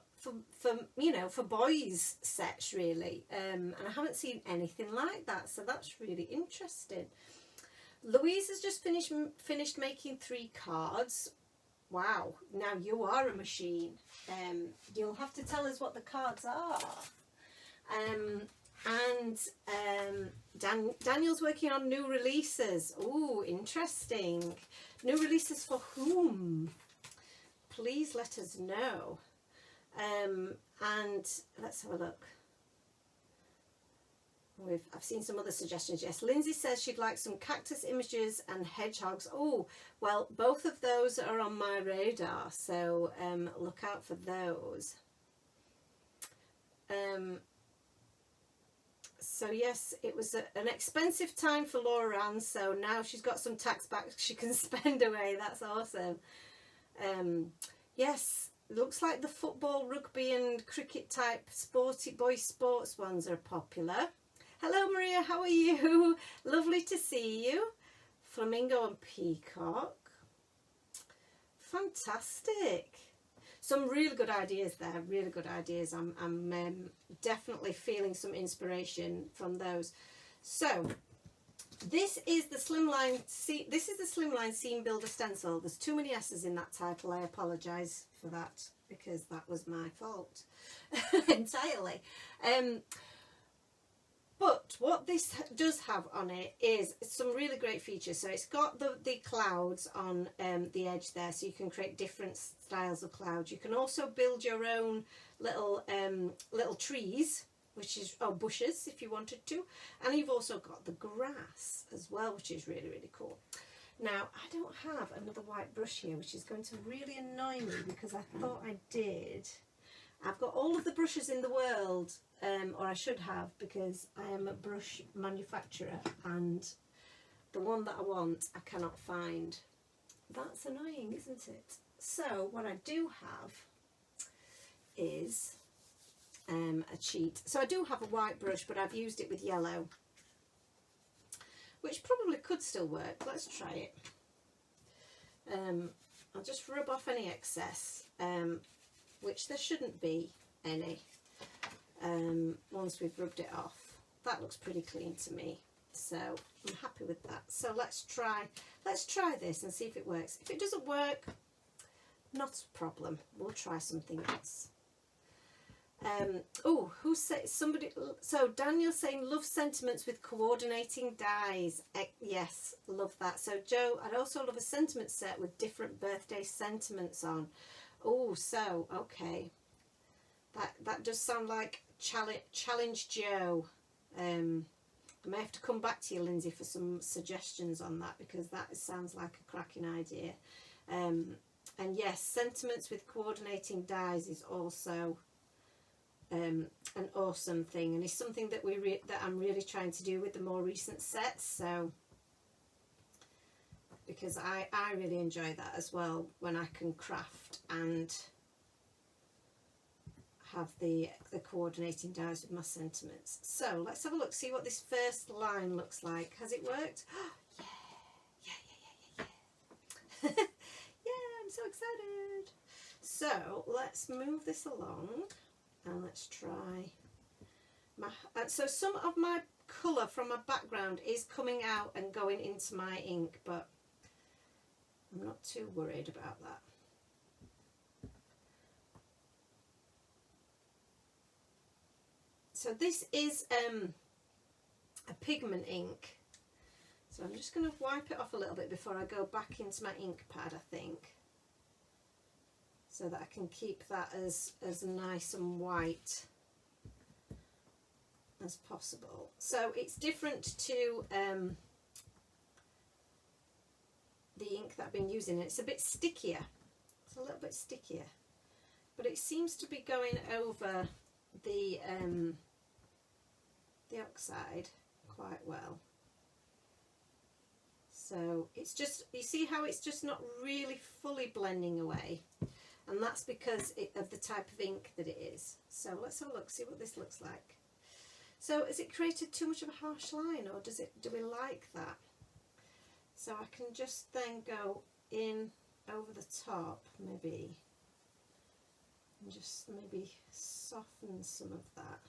you know, for boys sets really. And I haven't seen anything like that, so that's really interesting. Louise has just finished making 3 cards. Wow, now you are a machine. You'll have to tell us what the cards are. Daniel's working on new releases. Ooh, interesting. New releases for whom? Please let us know. And let's have a look. I've seen some other suggestions. Yes, Lindsay says she'd like some cactus images and hedgehogs. Oh, well, both of those are on my radar, so look out for those. So yes, it was an expensive time for Laura Ann, so now she's got some tax back she can spend away. That's awesome. Yes, looks like the football, rugby and cricket type boys sports ones are popular. Hello Maria, how are you? Lovely to see you. Flamingo and peacock. Fantastic. Some really good ideas there, really good ideas. I'm definitely feeling some inspiration from those. So this is the Slimline. This is the Slimline Seam Builder Stencil. There's too many S's in that title. I apologise for that, because that was my fault entirely. But what this does have on it is some really great features. So it's got the clouds on the edge there, so you can create different styles of clouds. You can also build your own little trees, or bushes if you wanted to. And you've also got the grass as well, which is really, really cool. Now, I don't have another white brush here, which is going to really annoy me, because I thought I did. I've got all of the brushes in the world, or I should have, because I am a brush manufacturer, and the one that I want I cannot find. That's annoying, isn't it? So what I do have is a cheat. So I do have a white brush, but I've used it with yellow, which probably could still work. Let's try it. I'll just rub off any excess, which there shouldn't be any once we've rubbed it off. That looks pretty clean to me, so I'm happy with that. So let's try this and see if it works. If it doesn't work, not a problem, we'll try something else. Oh, who said somebody? So Daniel's saying love sentiments with coordinating dies. Yes, love that. So Joe, I'd also love a sentiment set with different birthday sentiments on. Oh, so okay, that does sound like challenge Joe. I may have to come back to you, Lindsay, for some suggestions on that, because that sounds like a cracking idea. And yes, sentiments with coordinating dies is also an awesome thing, and it's something that that I'm really trying to do with the more recent sets. So because I really enjoy that as well, when I can craft and have the coordinating dies with my sentiments. So let's have a look, see what this first line looks like. Has it worked? Yeah. Yeah, I'm so excited. So let's move this along and let's try my, so some of my colour from my background is coming out and going into my ink, but I'm not too worried about that. So this is a pigment ink, so I'm just going to wipe it off a little bit before I go back into my ink pad, I think, so that I can keep that as nice and white as possible. So it's different to the ink that I've been using. It's a bit stickier, it's a little bit stickier, but it seems to be going over the oxide quite well. So it's just, you see how it's just not really fully blending away, and that's because of the type of ink that it is. So let's have a look, see what this looks like. So has it created too much of a harsh line, or do we like that? So I can just then go in over the top maybe, and just maybe soften some of that.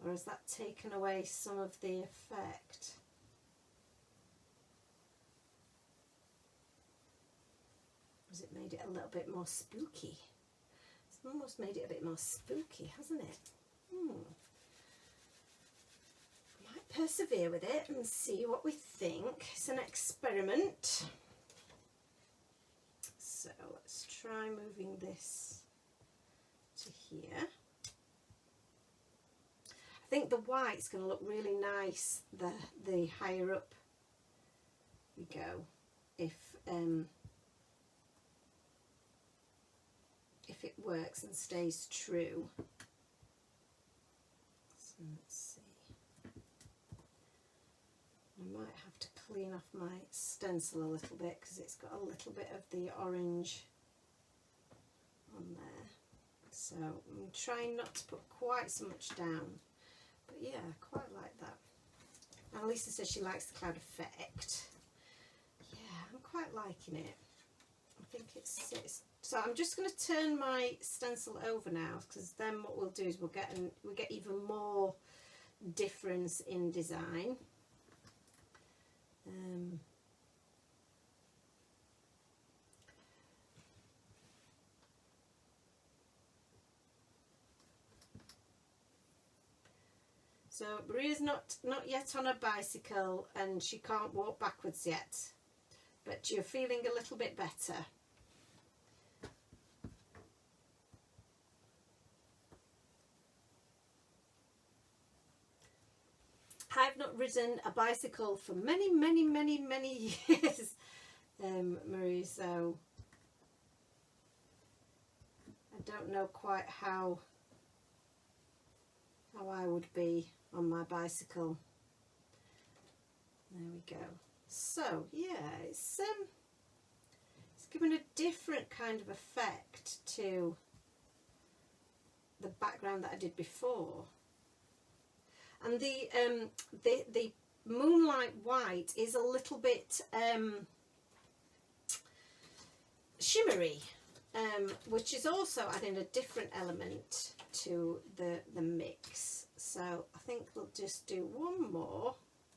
Or has that taken away some of the effect? Has it made it a little bit more spooky? It's almost made it a bit more spooky, hasn't it? I might persevere with it and see what we think. It's an experiment. So let's try moving this to here. I think the white's going to look really nice the higher up we go, if it works and stays true. So let's see. I might have to clean off my stencil a little bit because it's got a little bit of the orange on there. So I'm trying not to put quite so much down. But yeah, I quite like that. And Lisa says she likes the cloud effect. Yeah, I'm quite liking it. I think it's so I'm just going to turn my stencil over now, because then what we'll do is we'll get even more difference in design. So Maria's not yet on a bicycle and she can't walk backwards yet, but you're feeling a little bit better. I've not ridden a bicycle for many years, Marie, so I don't know quite how I would be on my bicycle. There we go. So yeah, it's given a different kind of effect to the background that I did before. And the moonlight white is a little bit shimmery, which is also adding a different element to the mix. So I think we'll just do one more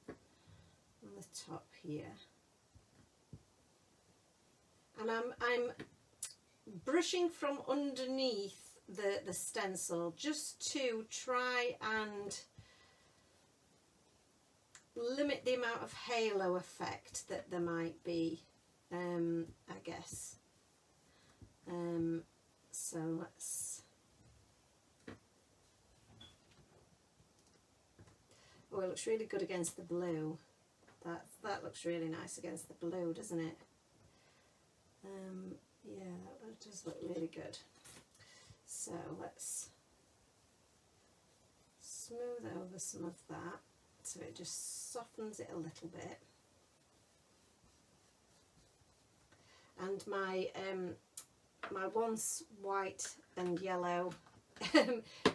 on the top here, and I'm brushing from underneath the stencil just to try and limit the amount of halo effect that there might be, I guess. So let's, oh, it looks really good against the blue. That looks really nice against the blue, doesn't it? Yeah, that does look really good. So let's smooth over some of that so it just softens it a little bit. And my my once white and yellow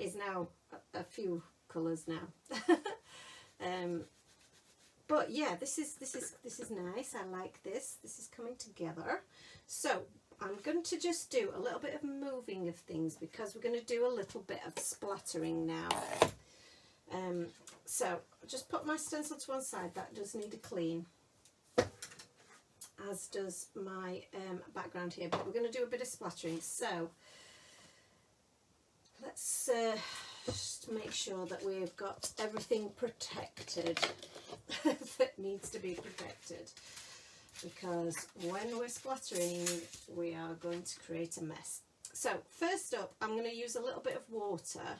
is now a few colours now. But yeah, this is nice. I like this. This is coming together. So I'm going to just do a little bit of moving of things because we're going to do a little bit of splattering now. So I'll just put my stencil to one side. That does need a clean, as does my background here, but we're going to do a bit of splattering. So let's just make sure that we've got everything protected that needs to be protected, because when we're splattering we are going to create a mess. So first up, I'm going to use a little bit of water,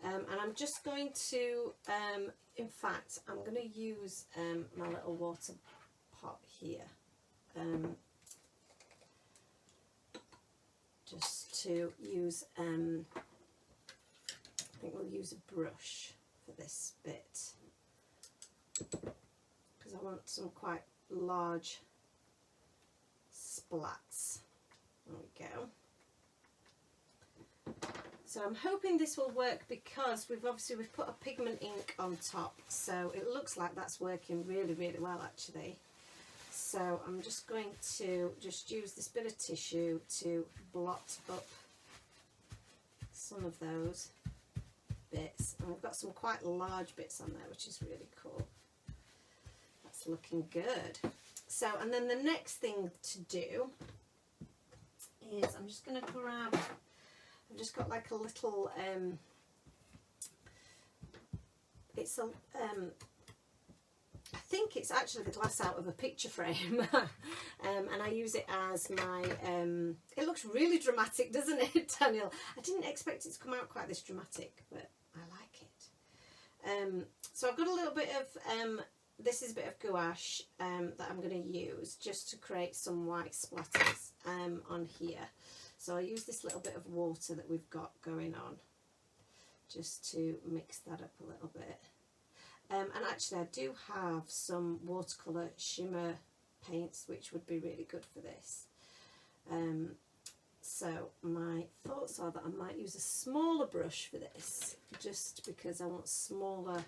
and I'm just going to in fact I'm going to use my little water pot here, just to use I think we'll use a brush for this bit because I want some quite large splats. There we go. So I'm hoping this will work because we've put a pigment ink on top, so it looks like that's working really well actually. So I'm just going to use this bit of tissue to blot up some of those bits, and we've got some quite large bits on there, which is really cool. That's looking good. So, and then the next thing to do is I'm just going to grab, I've just got like a little it's a I think it's actually the glass out of a picture frame, and I use it as my it looks really dramatic, doesn't it, Daniel? I didn't expect it to come out quite this dramatic, but I like it. So I've got a little bit of this is a bit of gouache that I'm going to use just to create some white splatters on here. So I'll use this little bit of water that we've got going on just to mix that up a little bit. And actually I do have some watercolour shimmer paints which would be really good for this. So my thoughts are that I might use a smaller brush for this, just because I want some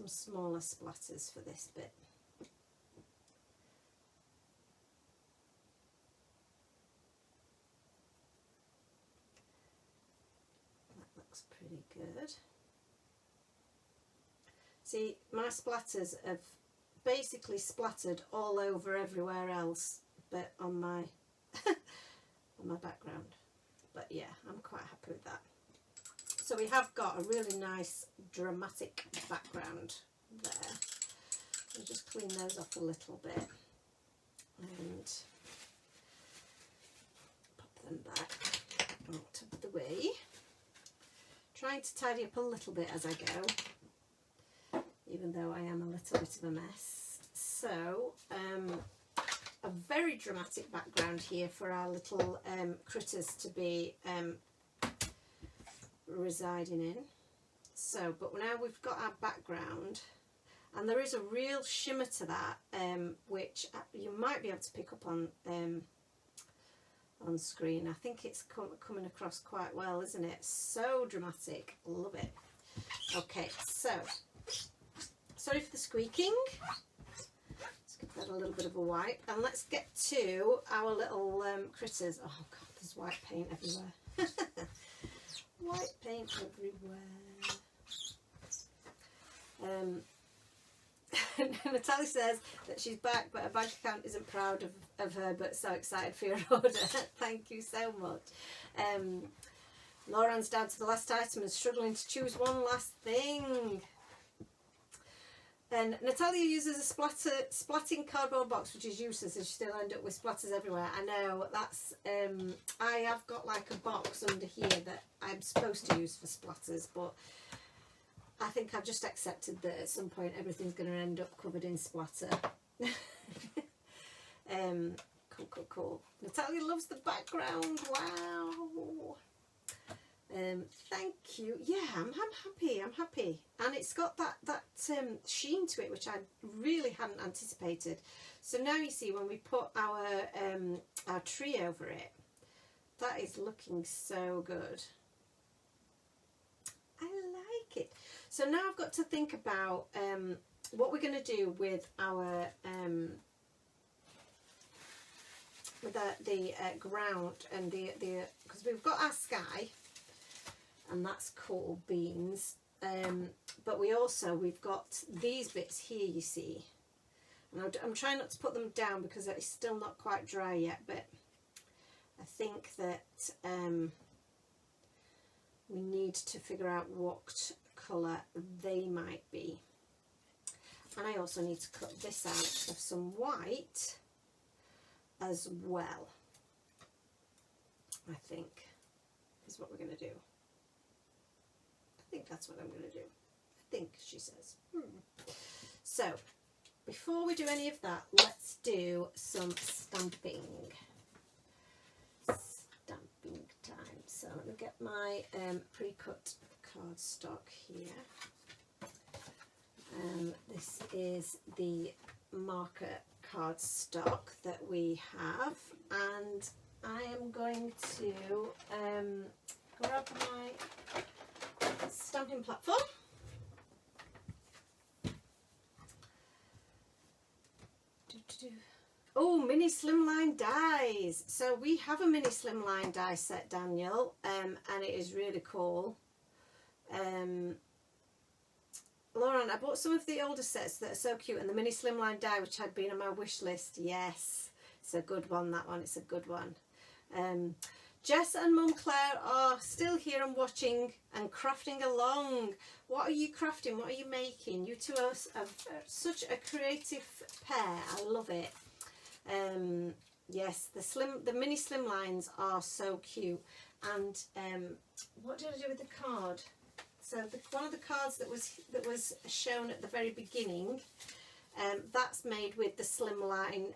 smaller splatters for this bit. That looks pretty good. See, my splatters have basically splattered all over everywhere else but on my on my background. But yeah, I'm quite happy with that. So we have got a really nice dramatic background there. I'll just clean those up a little bit and pop them back out of the way. Trying to tidy up a little bit as I go, even though I am a little bit of a mess. So a very dramatic background here for our little critters to be residing in. So, but now we've got our background, and there is a real shimmer to that, which you might be able to pick up on screen. I think it's coming across quite well, isn't it? So dramatic, love it. Okay, so sorry for the squeaking. Let's give that a little bit of a wipe, and let's get to our little critters. Oh god, there's white paint everywhere. White paint everywhere. Natalie says that she's back, but her bank account isn't proud of her, but so excited for your order. Thank you so much. Lauren's down to the last item and struggling to choose one last thing. And Natalia uses a splatting cardboard box, which is useless, and she still end up with splatters everywhere. I know, that's I have got like a box under here that I'm supposed to use for splatters, but I think I've just accepted that at some point everything's going to end up covered in splatter. Cool. Natalia loves the background. Wow. Thank you. Yeah, I'm happy. I'm happy, and it's got that sheen to it, which I really hadn't anticipated. So now you see when we put our tree over it, that is looking so good. I like it. So now I've got to think about what we're going to do with our the ground and the because we've got our sky, and that's cool beans, but we've got these bits here, you see, and I'm trying not to put them down because it's still not quite dry yet, but I think that we need to figure out what colour they might be. And I also need to cut this out of some white as well, I think, is what we're going to do. I think that's what I'm going to do. I think, she says. So, before we do any of that, let's do some stamping. Stamping time. So, let me get my pre-cut cardstock here. This is the marker cardstock that we have, and I am going to grab my stamping platform. Oh, mini slimline dies. So we have a mini slimline die set, Daniel, and it is really cool. Lauren, I bought some of the older sets that are so cute, and the mini slimline die, which had been on my wish list. Yes, it's a good one, that one. It's a good one. Jess and Mum Claire are still here and watching and crafting along. What are you crafting? What are you making? You two are such a creative pair. I love it. Yes, the mini slimlines are so cute. And what did I do with the card? So one of the cards that was shown at the very beginning, that's made with the slimline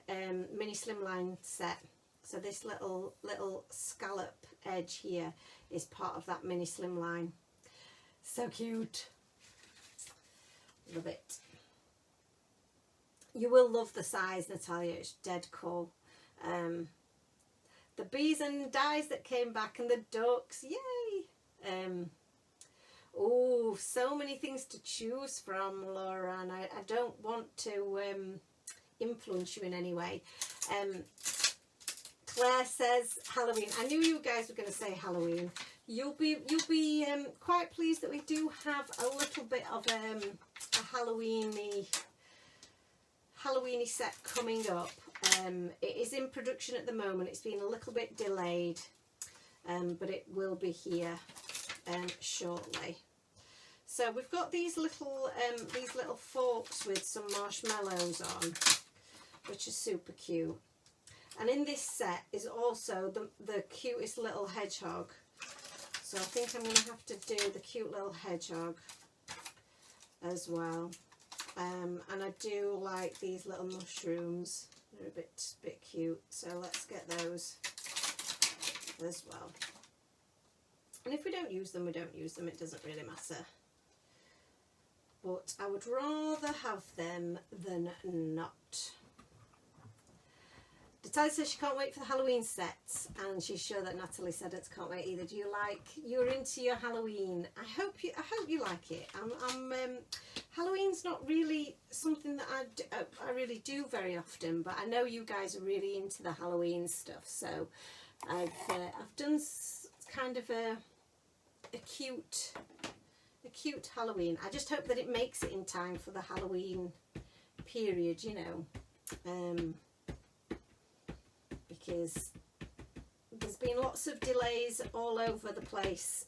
mini slimline set. So this little scallop edge here is part of that mini slimline. So cute. Love it. You will love the size, Natalia. It's dead cool. The bees and dies that came back, and the ducks. Yay! Oh, so many things to choose from, Laura, and I don't want to influence you in any way. Claire says Halloween. I knew you guys were going to say Halloween. You'll be quite pleased that we do have a little bit of a Halloweeny set coming up. It is in production at the moment. It's been a little bit delayed, but it will be here shortly. So we've got these little forks with some marshmallows on, which is super cute. And in this set is also the cutest little hedgehog. So I think I'm going to have to do the cute little hedgehog as well. And I do like these little mushrooms. They're a bit cute. So let's get those as well. And if we don't use them, we don't use them. It doesn't really matter. But I would rather have them than not. Natalie says she can't wait for the Halloween sets, and she's sure that Natalie said it can't wait either. You're into your Halloween? I hope you like it. Halloween's not really something that I really do very often, but I know you guys are really into the Halloween stuff. So I've done kind of a cute Halloween. I just hope that it makes it in time for the Halloween period, you know. Because there's been lots of delays all over the place,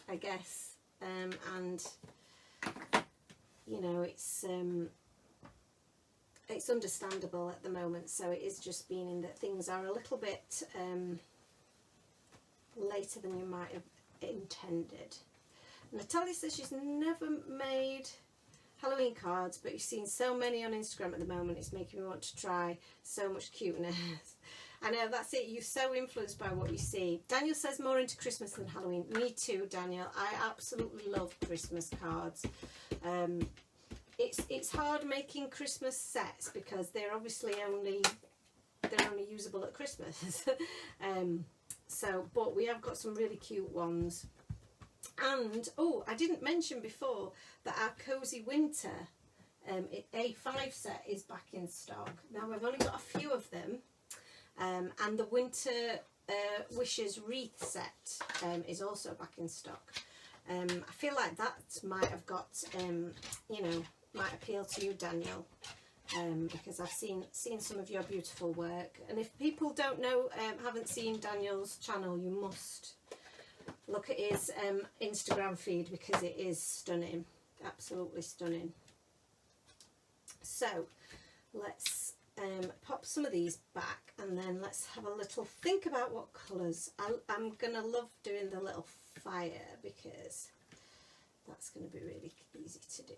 I guess, and you know, it's understandable at the moment. So it is just meaning that things are a little bit later than you might have intended. Natalia says she's never made Halloween cards, but you've seen so many on Instagram at the moment, it's making me want to try. So much cuteness. I know, that's it. You're so influenced by what you see. Daniel says more into Christmas than Halloween. Me too, Daniel. I absolutely love Christmas cards. It's hard making Christmas sets because they're obviously only usable at Christmas. But we have got some really cute ones. And oh, I didn't mention before that our Cozy Winter A5 set is back in stock. Now we've only got a few of them, and the Winter Wishes wreath set is also back in stock. I feel like that might have got might appeal to you, Daniel, because I've seen some of your beautiful work. And if people don't know, haven't seen Daniel's channel, you must look at his Instagram feed because it is stunning, absolutely stunning. So let's pop some of these back, and then let's have a little think about what colours. I'm gonna love doing the little fire because that's going to be really easy to do.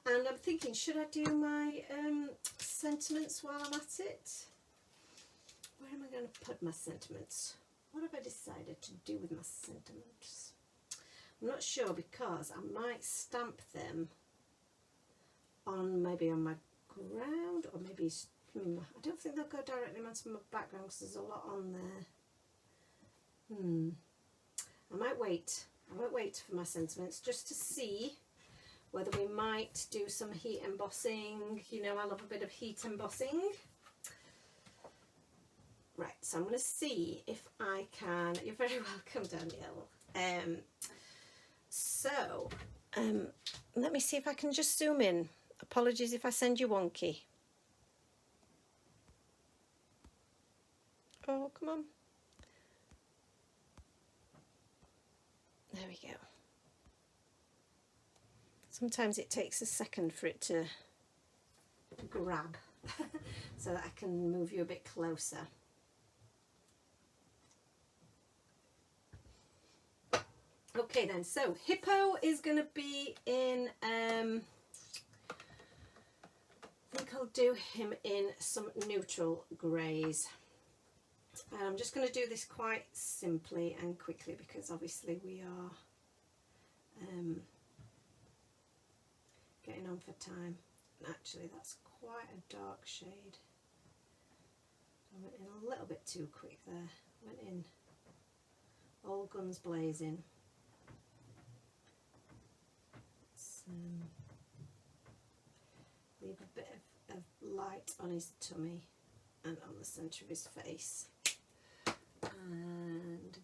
And I'm thinking, should I do my sentiments while I'm at it? Where am I going to put my sentiments? What have I decided to do with my sentiments? I'm not sure, because I might stamp them on maybe on my ground, or maybe I don't think they'll go directly onto my background because there's a lot on there. I might wait for my sentiments just to see whether we might do some heat embossing. You know, I love a bit of heat embossing. Right, so I'm going to see if I can. You're very welcome, Danielle. Let me see if I can just zoom in. Apologies if I send you wonky. Oh, come on. There we go. Sometimes it takes a second for it to grab so that I can move you a bit closer. Okay then, so Hippo is going to be in, I think I'll do him in some neutral greys. And I'm just going to do this quite simply and quickly because obviously we are getting on for time. Actually, that's quite a dark shade. I went in a little bit too quick there. Went in all guns blazing. Leave a bit of light on his tummy and on the centre of his face. And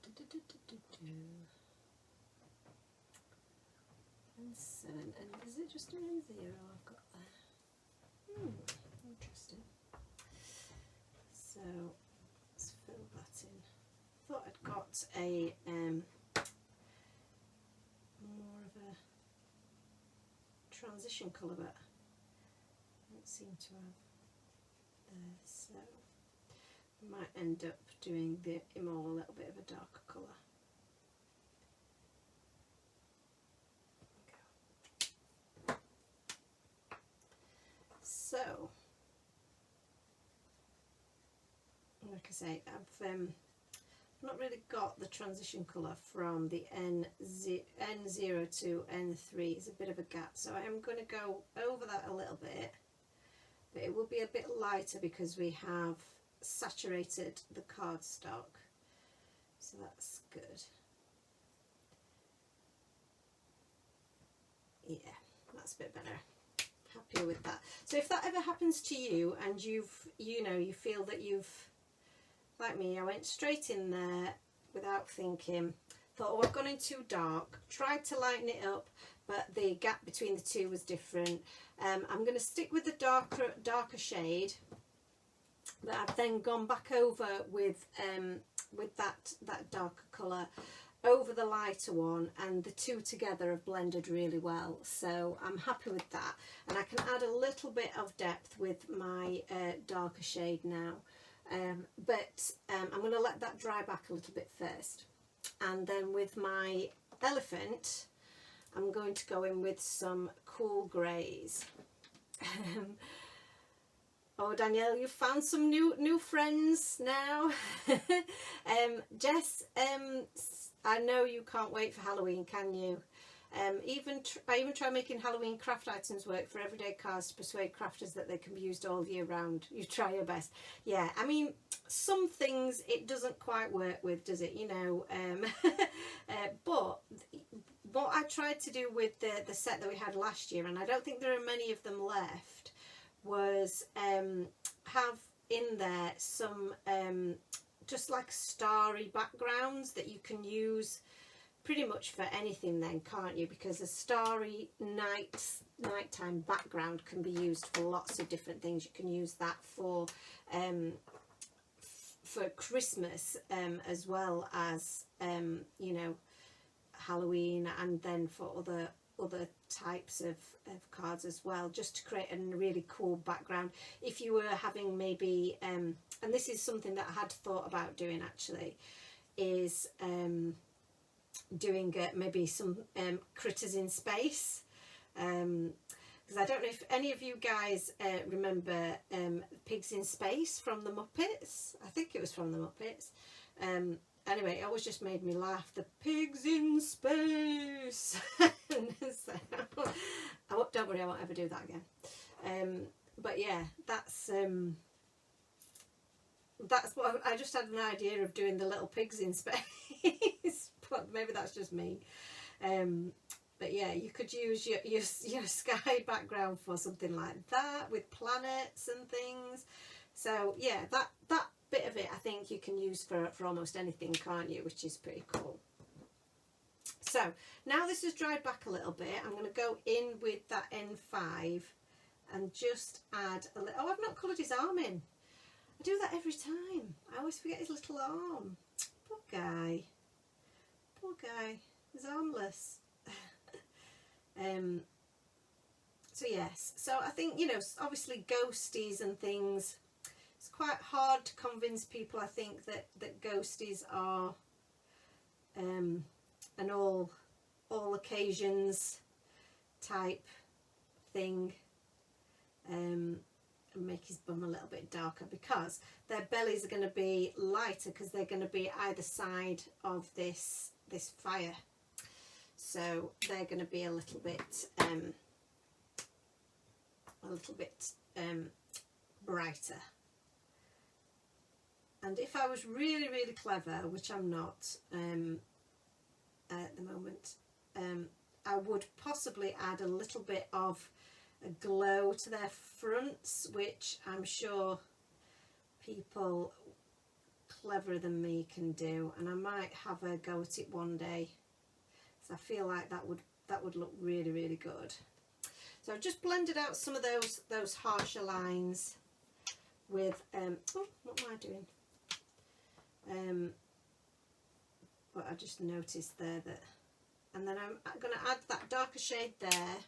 7, and is it just an N0 I've got there? Interesting. So let's fill that in. Thought I'd got a more of a transition colour, but I don't seem to have there, so I might end up doing him all a little bit of a darker colour. So, like I say, I've not really got the transition colour from the N0 to N3. It's a bit of a gap, so I'm going to go over that a little bit, but it will be a bit lighter because we have saturated the cardstock, so that's good. Yeah, that's a bit better. Happier with that. So if that ever happens to you and you feel that you've, like me, I went straight in there without thinking, thought, oh, I've gone in too dark, tried to lighten it up, but the gap between the two was different. I'm going to stick with the darker shade, but I've then gone back over with that darker colour over the lighter one, and the two together have blended really well, so I'm happy with that. And I can add a little bit of depth with my darker shade now, but I'm going to let that dry back a little bit first, and then with my elephant I'm going to go in with some cool greys. Oh, Danielle, you've found some new friends now. Jess, I know you can't wait for Halloween, can you? I even try making Halloween craft items work for everyday cards to persuade crafters that they can be used all year round. You try your best. Yeah, I mean, some things it doesn't quite work with, does it? You know, but what I tried to do with the set that we had last year, and I don't think there are many of them left, was have in there some just like starry backgrounds that you can use pretty much for anything then, can't you? Because a starry nighttime background can be used for lots of different things. You can use that for Christmas as well as you know, Halloween, and then for other types of cards as well, just to create a really cool background. If you were having maybe and this is something that I had thought about doing actually, is doing maybe some critters in space, because I don't know if any of you guys remember Pigs in Space from the Muppets. I think it was from the Muppets. Anyway, it always just made me laugh. The pigs in space. So, don't worry, I won't ever do that again. But yeah, that's what I just had an idea of, doing the little pigs in space. But maybe that's just me. But yeah, you could use your sky background for something like that, with planets and things. So yeah, that bit of it I think you can use for almost anything, can't you? Which is pretty cool. So now this has dried back a little bit, I'm going to go in with that N5 and just add a little. Oh, I've not coloured his arm in. I do that every time. I always forget his little arm. Poor guy. Poor guy. He's armless. So yes. So I think, you know, obviously ghosties and things. It's quite hard to convince people, I think, that ghosties are an all occasions type thing. And make his bum a little bit darker, because their bellies are going to be lighter because they're going to be either side of this fire, so they're going to be a little bit brighter. And if I was really clever, which I'm not at the moment, I would possibly add a little bit of a glow to their fronts, which I'm sure people cleverer than me can do, and I might have a go at it one day. So I feel like that would look really good. So I've just blended out some of those harsher lines with oh, what am I doing? But I just noticed there that, and then I'm going to add that darker shade there,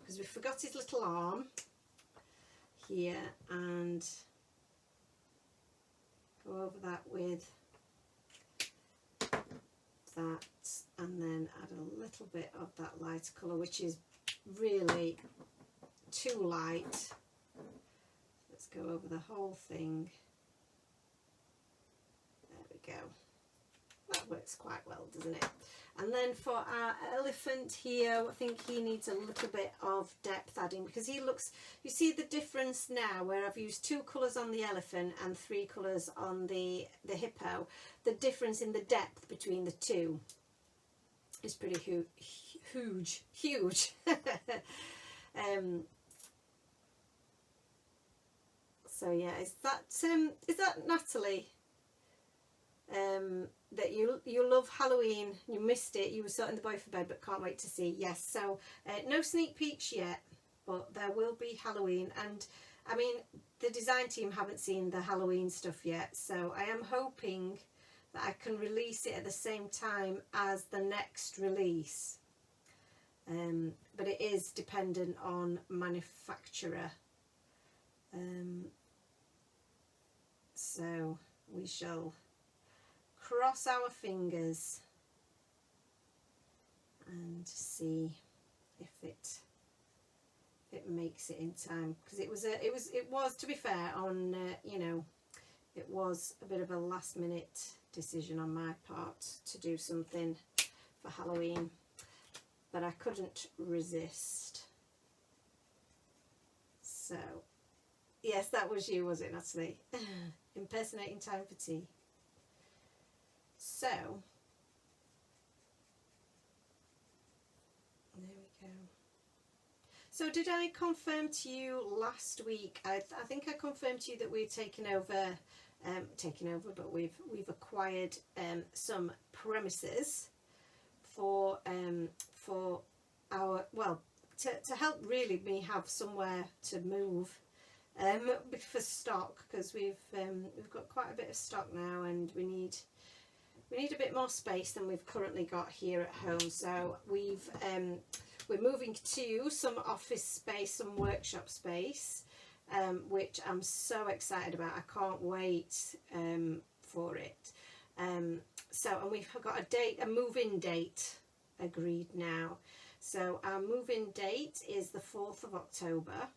because we forgot his little arm here, and go over that with that, and then add a little bit of that lighter colour, which is really too light. Let's go over the whole thing. There we go. That works quite well, doesn't it? And then for our elephant here, I think he needs a little bit of depth adding, because he looks, you see the difference now where I've used 2 colours on the elephant and 3 colours on the hippo. The difference in the depth between the two is pretty huge. So yeah, is that Natalie? That you love Halloween, you missed it, you were sorting the boy for bed but can't wait to see. Yes, so no sneak peeks yet, but there will be Halloween. And I mean, the design team haven't seen the Halloween stuff yet, so I am hoping that I can release it at the same time as the next release, but it is dependent on manufacturer, so we shall cross our fingers and see if it it makes it in time, because it was to be fair on you know, it was a bit of a last minute decision on my part to do something for Halloween, but I couldn't resist. So yes, that was you, was it, Natalie? Impersonating time for tea. So there we go. So did I confirm to you last week? I think I confirmed to you that we'd taken over, but we've acquired some premises for our, well, to help really me have somewhere to move for stock, because we've got quite a bit of stock now, and we need a bit more space than we've currently got here at home. So we're moving to some office space, some workshop space, which I'm so excited about. I can't wait for it. So, and we've got a move-in date agreed now. So our move-in date is the 4th of October.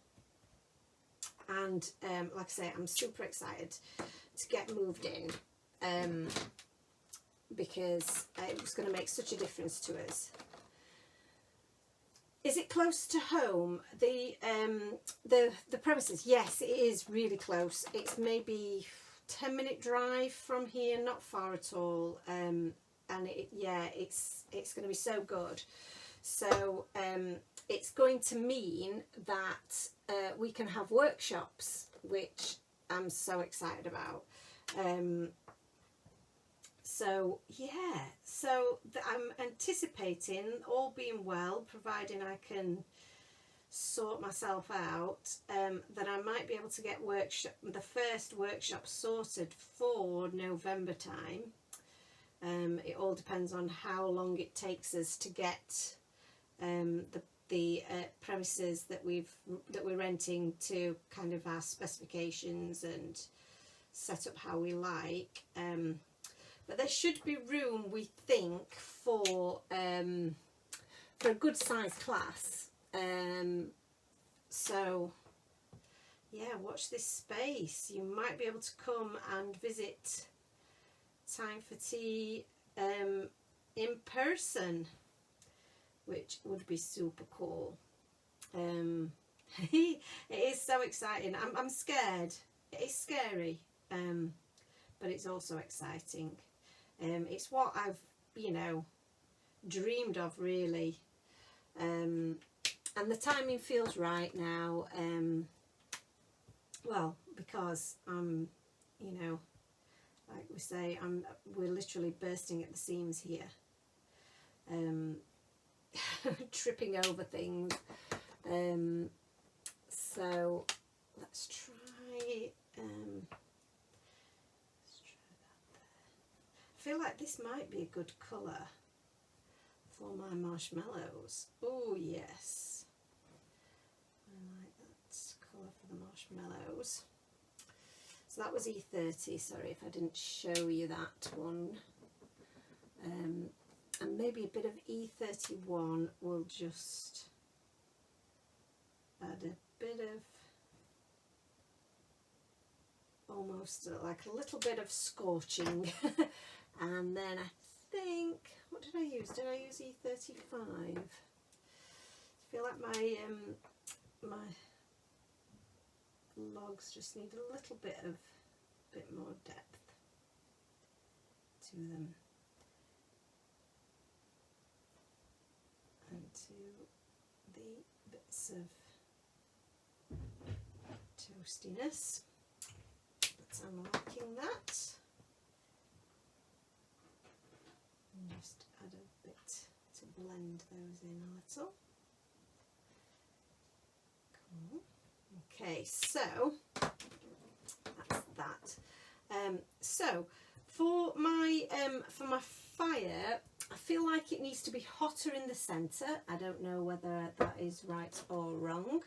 And like I say, I'm super excited to get moved in, because it was going to make such a difference to us. Is it close to home? The premises? Yes, it is really close. It's maybe 10-minute drive from here, not far at all. And it's going to be so good. So it's going to mean that we can have workshops, which I'm so excited about. So yeah, so I'm anticipating, all being well, providing I can sort myself out, that I might be able to get the first workshop sorted for November time. It all depends on how long it takes us to get the premises that we're renting to kind of our specifications and set up how we like. But there should be room, we think, for a good sized class. So yeah, watch this space. You might be able to come and visit Time for Tea in person, which would be super cool. It is so exciting. I'm scared. It is scary, but it's also exciting. It's what I've, you know, dreamed of, really. And the timing feels right now. Well, because I'm, you know, like we say, we're literally bursting at the seams here. Tripping over things. So let's try that there. I feel like this might be a good colour for my marshmallows. Oh yes, I like that colour for the marshmallows. So that was E30, sorry if I didn't show you that one. And maybe a bit of E31 will just add a bit of, almost like a little bit of scorching. And then I think, what did I use? Did I use E35? I feel like my logs just need a little bit more depth to them. And to the bits of toastiness. But I'm liking that. And just add a bit to blend those in a little. Cool. Okay, so that's that. So for my fire, I feel like it needs to be hotter in the centre. I don't know whether that is right or wrong.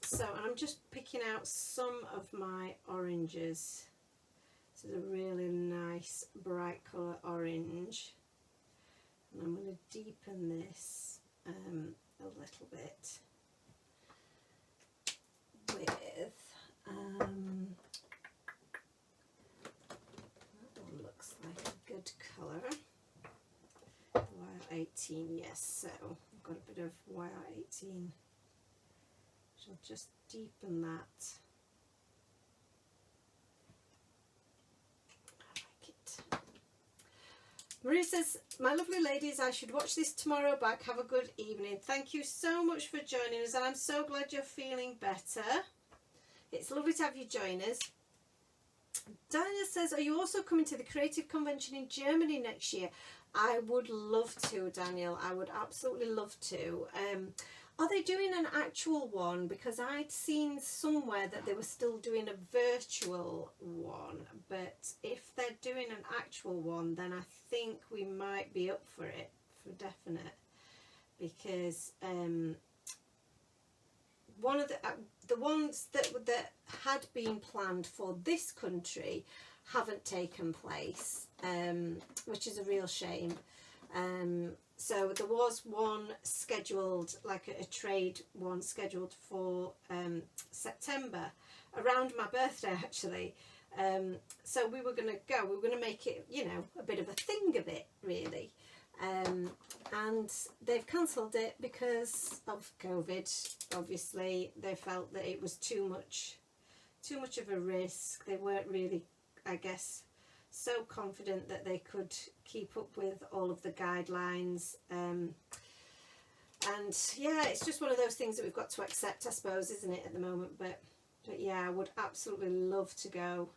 So I'm just picking out some of my oranges. This is a really nice bright colour orange. And I'm going to deepen this a little bit. 18, yes, so I've got a bit of YR18. I'll just deepen that. I like it. Maria says, my lovely ladies, I should watch this tomorrow back. Have a good evening. Thank you so much for joining us, and I'm so glad you're feeling better. It's lovely to have you join us. Diana says, are you also coming to the Creative Convention in Germany next year? I would love to, Daniel. I would absolutely love to. Are they doing an actual one? Because I'd seen somewhere that they were still doing a virtual one. But if they're doing an actual one, then I think we might be up for it, for definite. Because one of the ones that had been planned for this country haven't taken place, which is a real shame. So there was one scheduled, like a trade one scheduled for September, around my birthday actually. So we were going to go, we were going to make it, you know, a bit of a thing of it really. And they've cancelled it because of COVID. Obviously they felt that it was too much of a risk. They weren't really, I guess, so confident that they could keep up with all of the guidelines, and yeah, it's just one of those things that we've got to accept, I suppose, isn't it, at the moment? But yeah, I would absolutely love to go.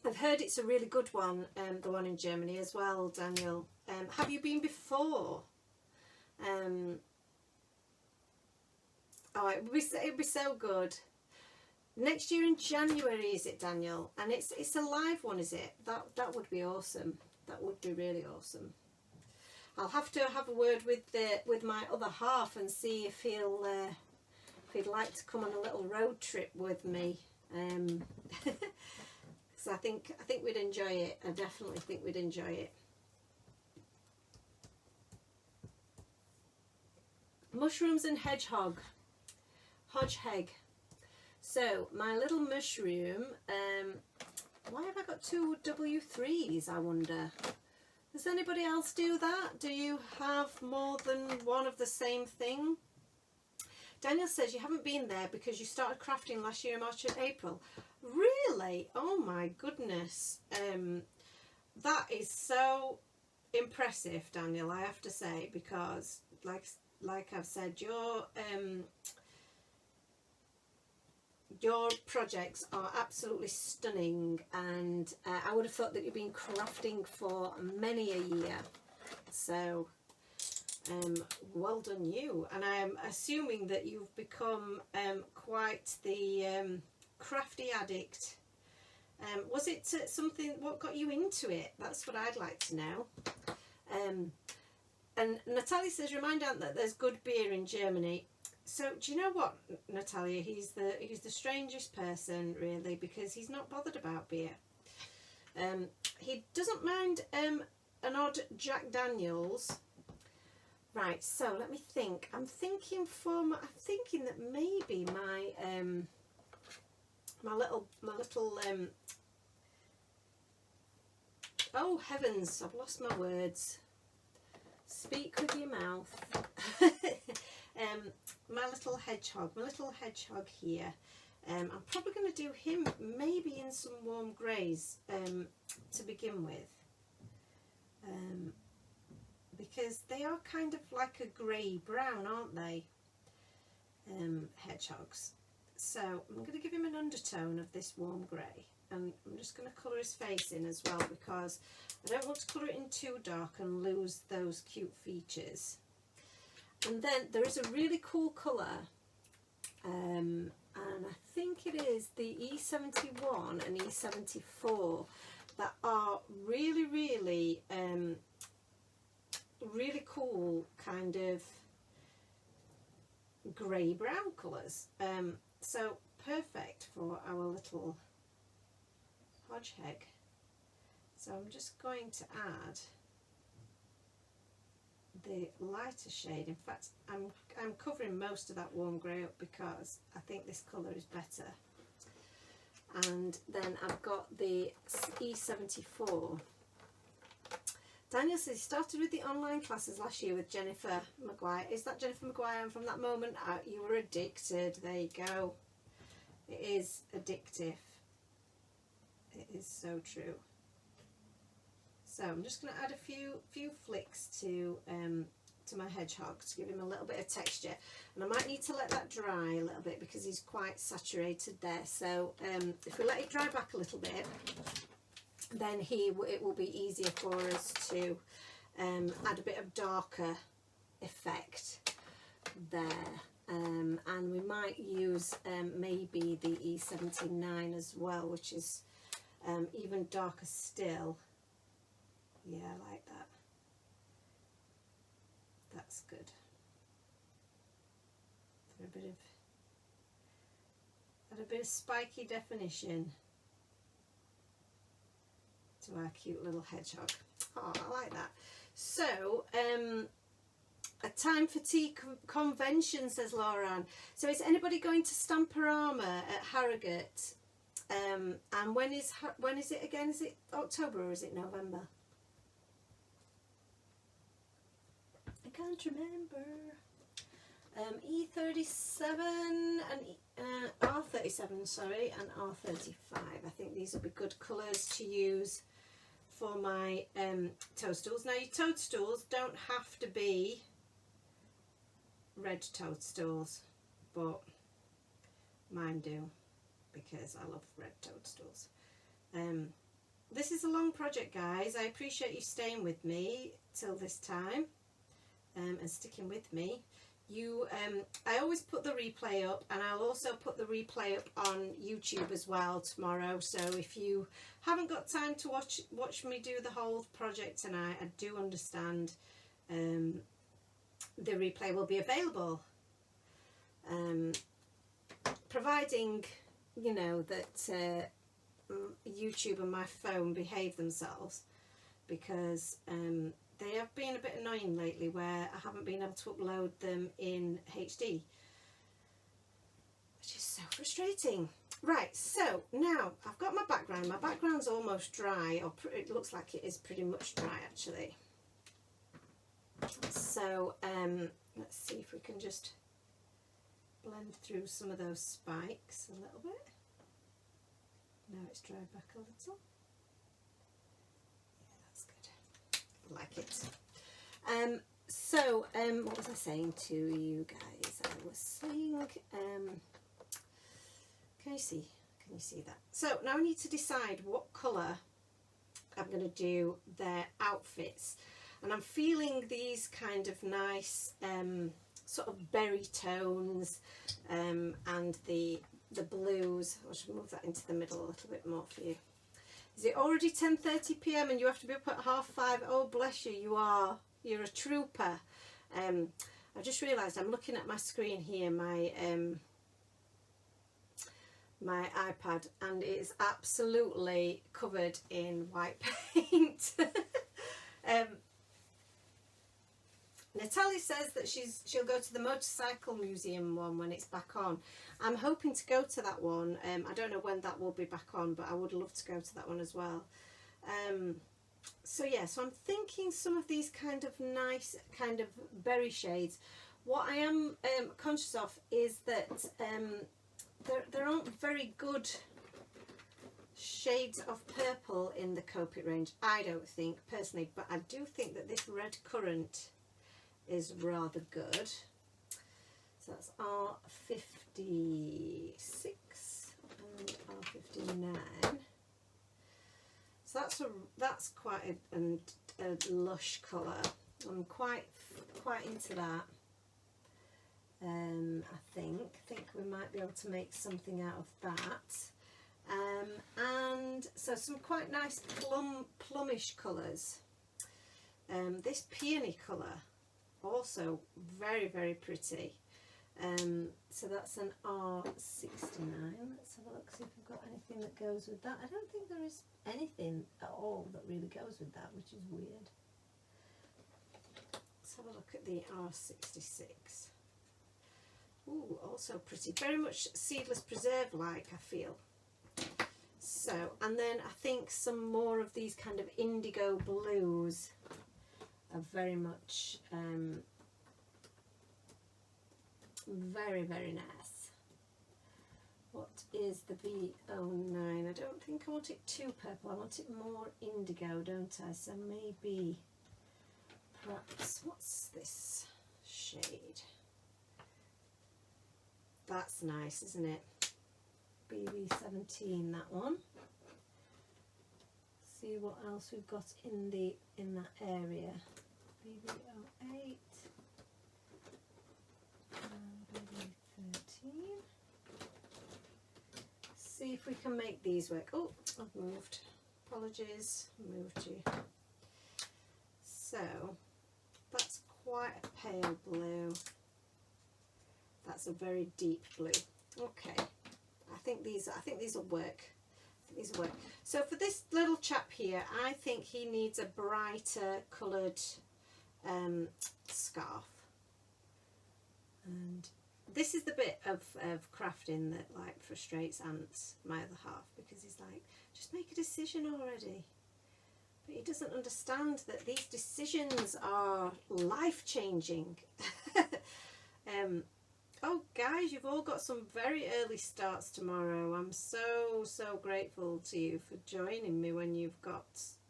I've heard it's a really good one, the one in Germany as well, Daniel. Have you been before? Oh, it'd be so good. Next year in January, is it, Daniel? And it's a live one, is it? That would be awesome. That would be really awesome. I'll have to have a word with my other half and see if he'd like to come on a little road trip with me. Because I think we'd enjoy it. I definitely think we'd enjoy it. Mushrooms and hedgehog. Hedgehog. So, my little mushroom, why have I got two W3s, I wonder? Does anybody else do that? Do you have more than one of the same thing? Daniel says you haven't been there because you started crafting last year in March and April. Really? Oh my goodness. That is so impressive, Daniel, I have to say, because like I've said, your projects are absolutely stunning, and I would have thought that you've been crafting for many a year. So well done you. And I am assuming that you've become quite the crafty addict. Was it something, what got you into it? That's what I'd like to know. And Natalia says, remind Aunt that there's good beer in Germany. So do you know what, Natalia? He's the strangest person really, because he's not bothered about beer. He doesn't mind an odd Jack Daniels. Right. So let me think. I'm thinking that maybe my little oh heavens! I've lost my words. Speak with your mouth. My little hedgehog here. I'm probably going to do him maybe in some warm greys to begin with, because they are kind of like a grey brown, aren't they, hedgehogs? So I'm going to give him an undertone of this warm grey, and I'm just going to colour his face in as well, because I don't want to colour it in too dark and lose those cute features. And then there is a really cool colour, and I think it is the E71 and E74 that are really, really, really cool kind of grey-brown colours. So perfect for our little hedgehog. So I'm just going to add the lighter shade. In fact, I'm covering most of that warm grey up because I think this colour is better. And then I've got the E74, Daniel says he started with the online classes last year with Jennifer Maguire. Is that Jennifer Maguire? And from that moment you were addicted. There you go. It is addictive. It is so true. So I'm just going to add a few flicks to my hedgehog to give him a little bit of texture, and I might need to let that dry a little bit because he's quite saturated there. So if we let it dry back a little bit, then it will be easier for us to add a bit of darker effect there. And we might use maybe the E79 as well, which is even darker still. Yeah, I like that. That's good. For add a bit of spiky definition to our cute little hedgehog. Oh, I like that. So, a time for tea convention, says Laura. So is anybody going to Stamperama at Harrogate? And when is it again? Is it October or is it November? I can't remember. E37 and R37, sorry, and R35. I think these will be good colours to use for my toadstools. Now your toadstools don't have to be red toadstools, but mine do because I love red toadstools. This is a long project, guys. I appreciate you staying with me till this time and sticking with me. I always put the replay up, and I'll also put the replay up on YouTube as well tomorrow. So if you haven't got time to watch me do the whole project tonight, I do understand. The replay will be available, providing you know that YouTube and my phone behave themselves, because they have been a bit annoying lately where I haven't been able to upload them in HD, which is so frustrating. Right, so now I've got my background. My background's almost dry, or it looks like it is pretty much dry actually. So let's see if we can just blend through some of those spikes a little bit. Now it's dried back a little. Yeah, that's good. I like it. So what was I saying to you guys? I was saying, can you see that? So now I need to decide what colour I'm going to do their outfits. And I'm feeling these kind of nice sort of berry tones and the blues. I should move that into the middle a little bit more for you. Is it already 10:30 p.m. and you have to be up at 5:30? Oh, bless you, you are. You're a trooper. I just realised I'm looking at my screen here, my iPad, and it is absolutely covered in white paint. Natalie says that she'll go to the motorcycle museum one when it's back on. I'm hoping to go to that one. I don't know when that will be back on, but I would love to go to that one as well. So yeah, so I'm thinking some of these kind of nice kind of berry shades. What I am conscious of is that there aren't very good shades of purple in the Copic range, I don't think personally, but I do think that this red currant is rather good. So that's R56 and R59. So that's quite a lush colour. I'm quite into that. I think we might be able to make something out of that. And so some quite nice plumish colours. This peony colour, also very, very pretty. So that's an R69. Let's have a look, see if we've got anything that goes with that. I don't think there is anything at all that really goes with that, which is weird. Let's have a look at the R66. Ooh, also pretty. Very much Seedless Preserve like, I feel. So, and then I think some more of these kind of indigo blues are very much very, very nice. What is the B09? I don't think I want it too purple. I want it more indigo, don't I? So maybe, perhaps, what's this shade? That's nice, isn't it? BB17, that one. See what else we've got in that area. BB08, BB13. See if we can make these work. Oh, I've moved. Apologies, moved you. So that's quite a pale blue. That's a very deep blue. Okay, I think these will work. These will work. So for this little chap here, I think he needs a brighter coloured scarf. And this is the bit of crafting that like frustrates Ants, my other half, because he's like, just make a decision already. But he doesn't understand that these decisions are life-changing. Oh guys, you've all got some very early starts tomorrow. I'm so grateful to you for joining me when you've got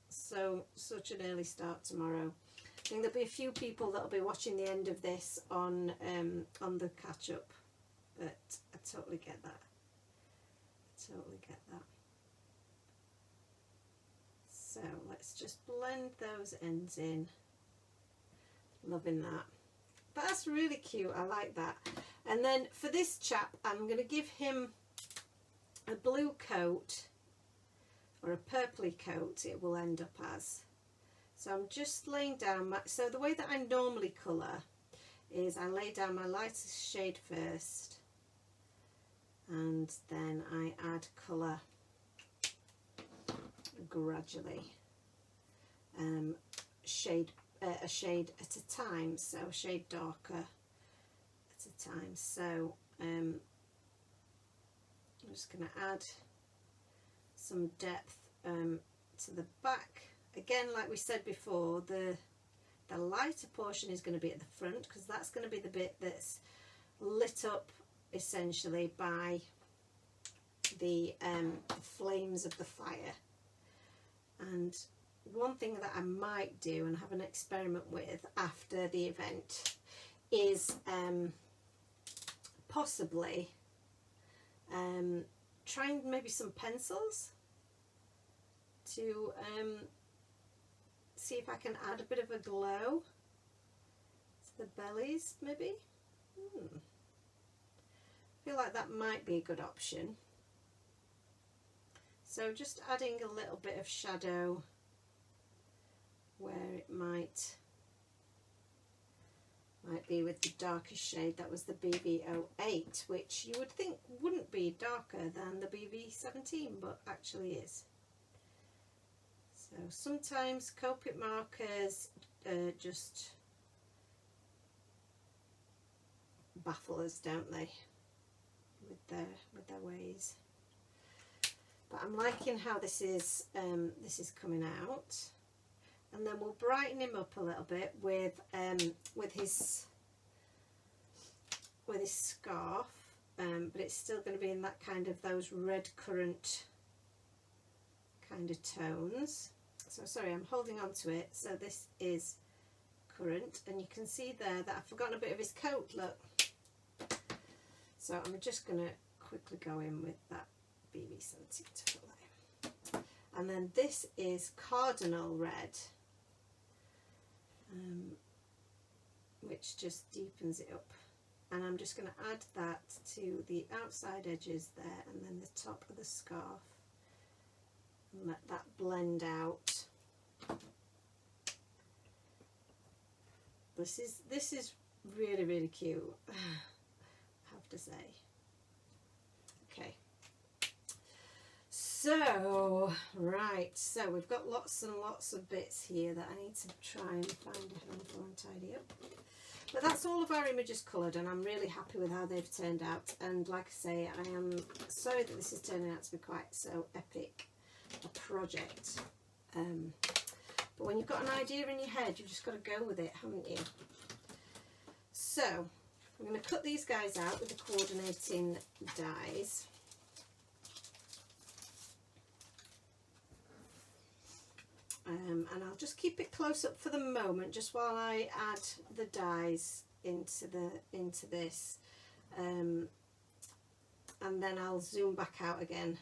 such an early start tomorrow. I think there'll be a few people that'll be watching the end of this on the catch up, but I totally get that. Totally get that. So let's just blend those ends in. Loving that. But that's really cute. I like that. And then for this chap, I'm going to give him a blue coat, or a purpley coat it will end up as. So I'm just laying down my, so the way that I normally colour is I lay down my lightest shade first, and then I add colour gradually, a shade at a time, so a shade darker at a time. So I'm just going to add some depth to the back. Again, like we said before, the lighter portion is going to be at the front, because that's going to be the bit that's lit up essentially by the flames of the fire. And one thing that I might do and have an experiment with after the event is possibly trying maybe some pencils to see if I can add a bit of a glow to the bellies, maybe. I feel like that might be a good option. So just adding a little bit of shadow where it might be with the darkest shade. That was the BB08, which you would think wouldn't be darker than the BB17, but actually is. So sometimes Copic markers just baffle us, don't they, with their ways. But I'm liking how this is coming out. And then we'll brighten him up a little bit with his scarf, but it's still going to be in that kind of those red currant kind of tones. So sorry, I'm holding on to it. So this is currant, and you can see there that I've forgotten a bit of his coat, look. So I'm just going to quickly go in with that BB17 to fill that in. And then this is Cardinal Red, which just deepens it up. And I'm just going to add that to the outside edges there, and then the top of the scarf, and let that blend out. This is really cute, I have to say. Okay. So, right, so we've got lots and lots of bits here that I need to try and find a handful and tidy up. But that's all of our images coloured, and I'm really happy with how they've turned out. And like I say, I am sorry that this is turning out to be quite so epic a project. But when you've got an idea in your head, you've just got to go with it, haven't you? So I'm going to cut these guys out with the coordinating dies. And I'll just keep it close up for the moment, just while I add the dies into this, and then I'll zoom back out again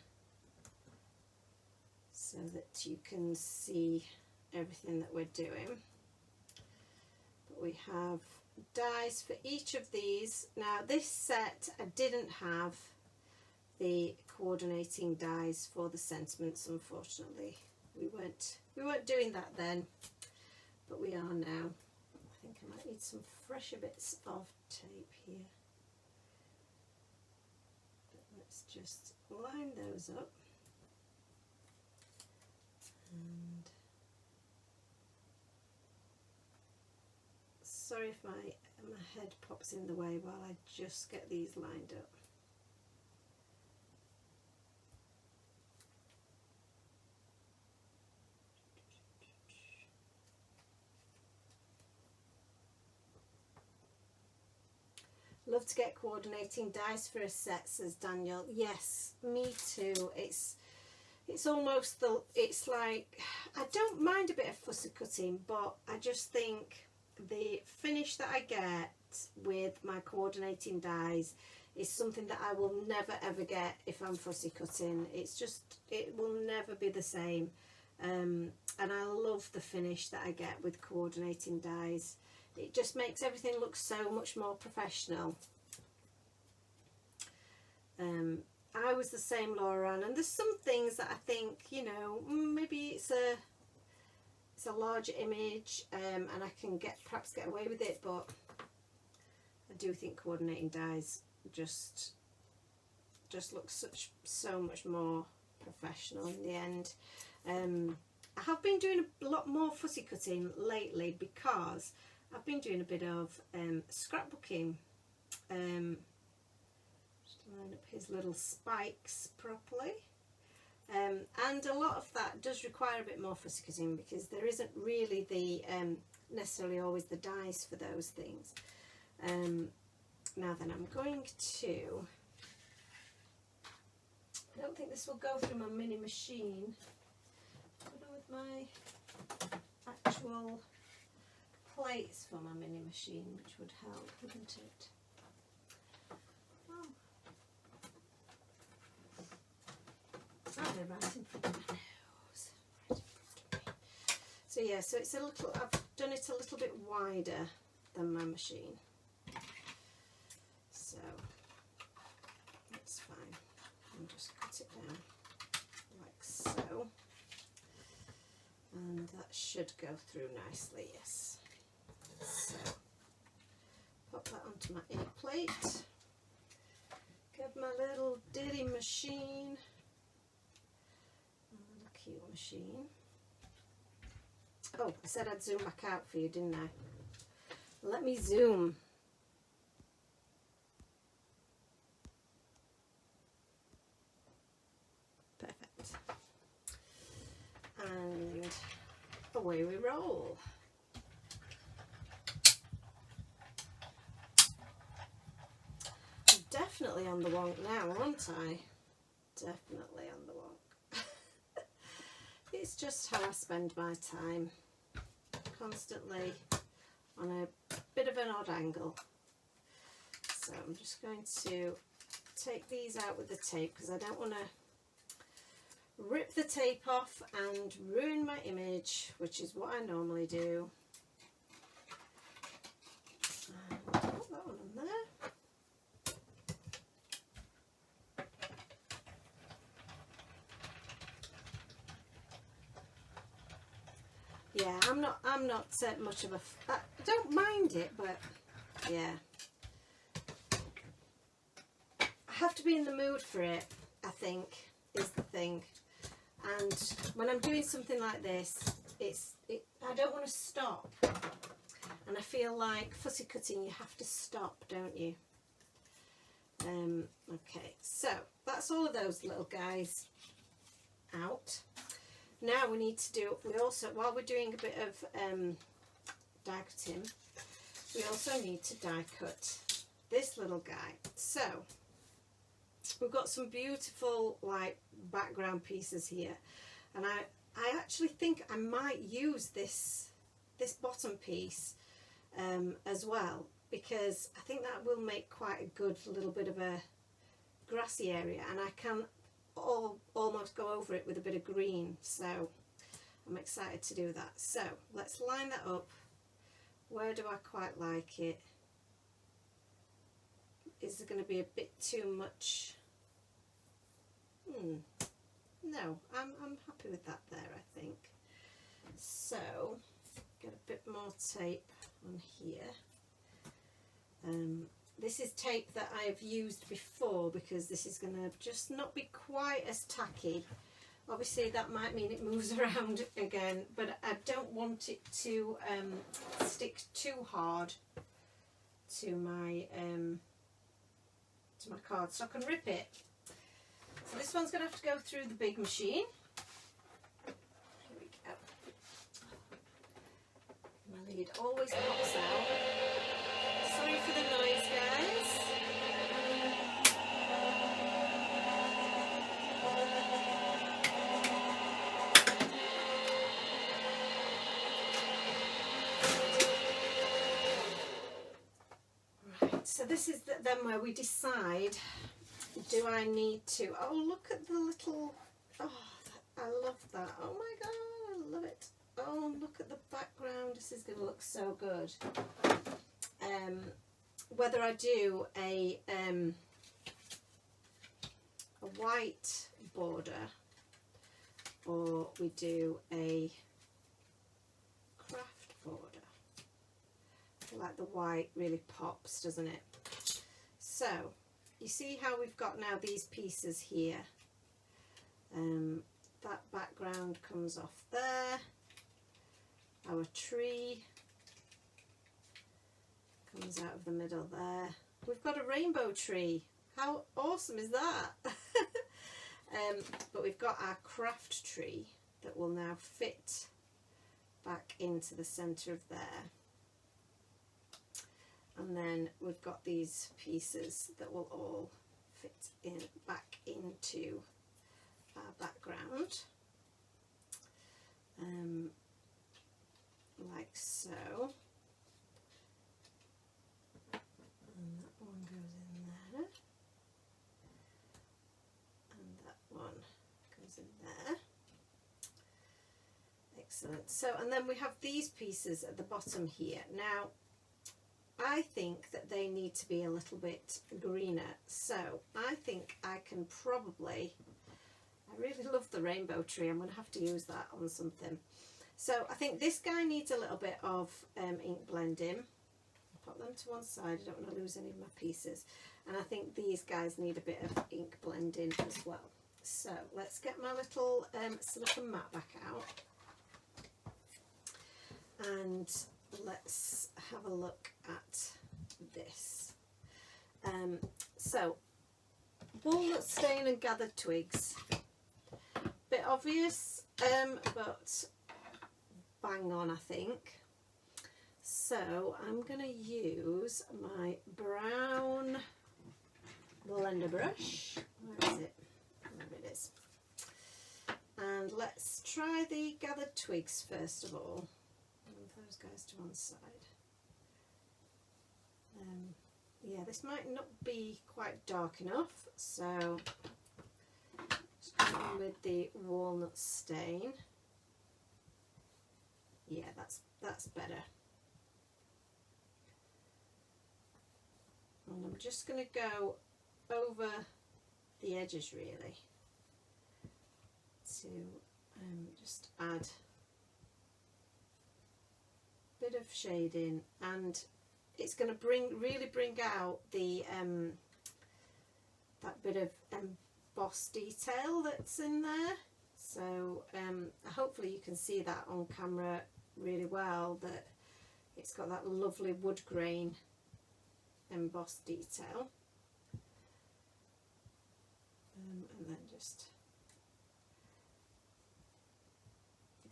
so that you can see everything that we're doing. But we have dies for each of these. Now this set I didn't have the coordinating dies for the sentiments, unfortunately. We weren't doing that then, but we are now. I think I might need some fresher bits of tape here. But let's just line those up. And sorry if my head pops in the way while I just get these lined up. Love to get coordinating dies for a set, says Daniel. Yes, me too. It's almost it's like, I don't mind a bit of fussy cutting, but I just think the finish that I get with my coordinating dies is something that I will never ever get if I'm fussy cutting. It's just, it will never be the same. And I love the finish that I get with coordinating dies. It just makes everything look so much more professional. I was the same, Laura, and there's some things that I think, you know, maybe it's a larger image, and I can perhaps get away with it, but I do think coordinating dies just looks so much more professional in the end. I have been doing a lot more fussy cutting lately because I've been doing a bit of scrapbooking. Just line up his little spikes properly. And a lot of that does require a bit more fussy cutting because there isn't really the necessarily always the dies for those things. Now then, I'm going to, I don't think this will go through my mini machine. I don't know with my actual plates for my mini machine, which would help, wouldn't it? Oh, they're right in front of my nose. Right in front of me. So yeah, so it's a little, I've done it a little bit wider than my machine. So that's fine. I'll just cut it down like so. And that should go through nicely, yes. So, pop that onto my ink plate. Get my little ditty machine. A little cute machine. Oh, I said I'd zoom back out for you, didn't I? Let me zoom. Perfect. And away we roll. I'm definitely on the wonk now, aren't I? Definitely on the wonk. It's just how I spend my time. Constantly on a bit of an odd angle. So I'm just going to take these out with the tape because I don't want to rip the tape off and ruin my image, which is what I normally do. And put that one on there. Yeah, I'm not much of a, I don't mind it, but yeah, I have to be in the mood for it, I think, is the thing. And when I'm doing something like this, I don't want to stop. And and I feel like fussy cutting you have to stop, don't you? Okay, so that's all of those little guys out. Now we need to do, we also, while we're doing a bit of die cutting, we also need to die cut this little guy. So we've got some beautiful like background pieces here, and I actually think I might use this bottom piece as well, because I think that will make quite a good little bit of a grassy area, and I can almost go over it with a bit of green, so I'm excited to do that. So let's line that up. Where do I quite like it? Is there going to be a bit too much? No, I'm happy with that there, I think. So get a bit more tape on here. This is tape that I've used before, because this is going to just not be quite as tacky. Obviously that might mean it moves around again, but I don't want it to stick too hard to my cardstock and rip it. So this one's going to have to go through the big machine. Here we go. My lead always pops out. Sorry for the noise, guys. Right, so this is then where we decide, do I need to, oh look at the little, oh I love that, oh my god, I love it. Oh, look at the background, this is going to look so good. Whether I do a white border or we do a craft border, I feel like the white really pops, doesn't it? So you see how we've got now these pieces here. That background comes off there. Our tree comes out of the middle there. We've got a rainbow tree. How awesome is that? But we've got our craft tree that will now fit back into the centre of there. And then we've got these pieces that will all fit in back into our background, like so. And that one goes in there, and that one goes in there. Excellent. So, and then we have these pieces at the bottom here. Now, I think that they need to be a little bit greener, so I think I can probably, I really love the rainbow tree, I'm going to have to use that on something. So I think this guy needs a little bit of ink blending. I'll put them to one side, I don't want to lose any of my pieces. And I think these guys need a bit of ink blending as well. So let's get my little silicone mat back out. And let's have a look at this. So walnut stain and gathered twigs, bit obvious, but bang on, I think. So I'm going to use my brown blender brush. Where is it? There it is. And let's try the gathered twigs first of all. Move those guys to one side. Yeah, this might not be quite dark enough, so just go on with the walnut stain. Yeah, that's better. And I'm just going to go over the edges really to just add a bit of shading, and it's going to really bring out the that bit of embossed detail that's in there. So hopefully you can see that on camera really well, that It's got that lovely wood grain embossed detail. And then just,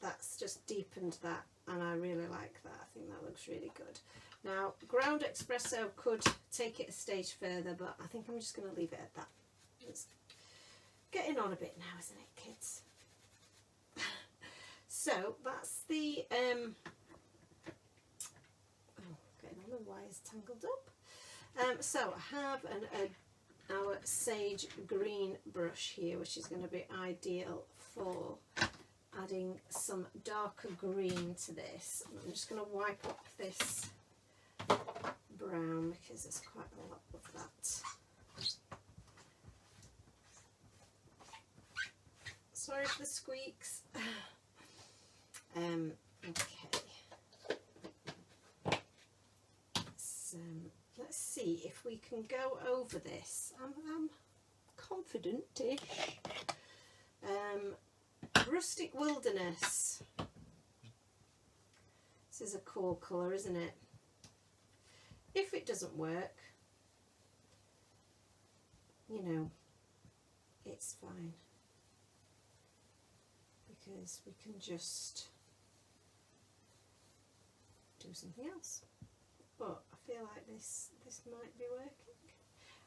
that's just deepened that, and I really like that. I think that looks really good. Now, ground espresso could take it a stage further, but I think I'm just going to leave it at that. It's getting on a bit now, isn't it, kids? So that's the getting all the wires tangled up. So I have our sage green brush here, which is going to be ideal for adding some darker green to this. And I'm just going to wipe up this brown because there's quite a lot of that. Sorry for the squeaks. Okay. Let's see if we can go over this. I'm confident-ish. Rustic Wilderness. This is a cool colour, isn't it? If it doesn't work, you know, it's fine, because we can just do something else. But I feel like this might be working.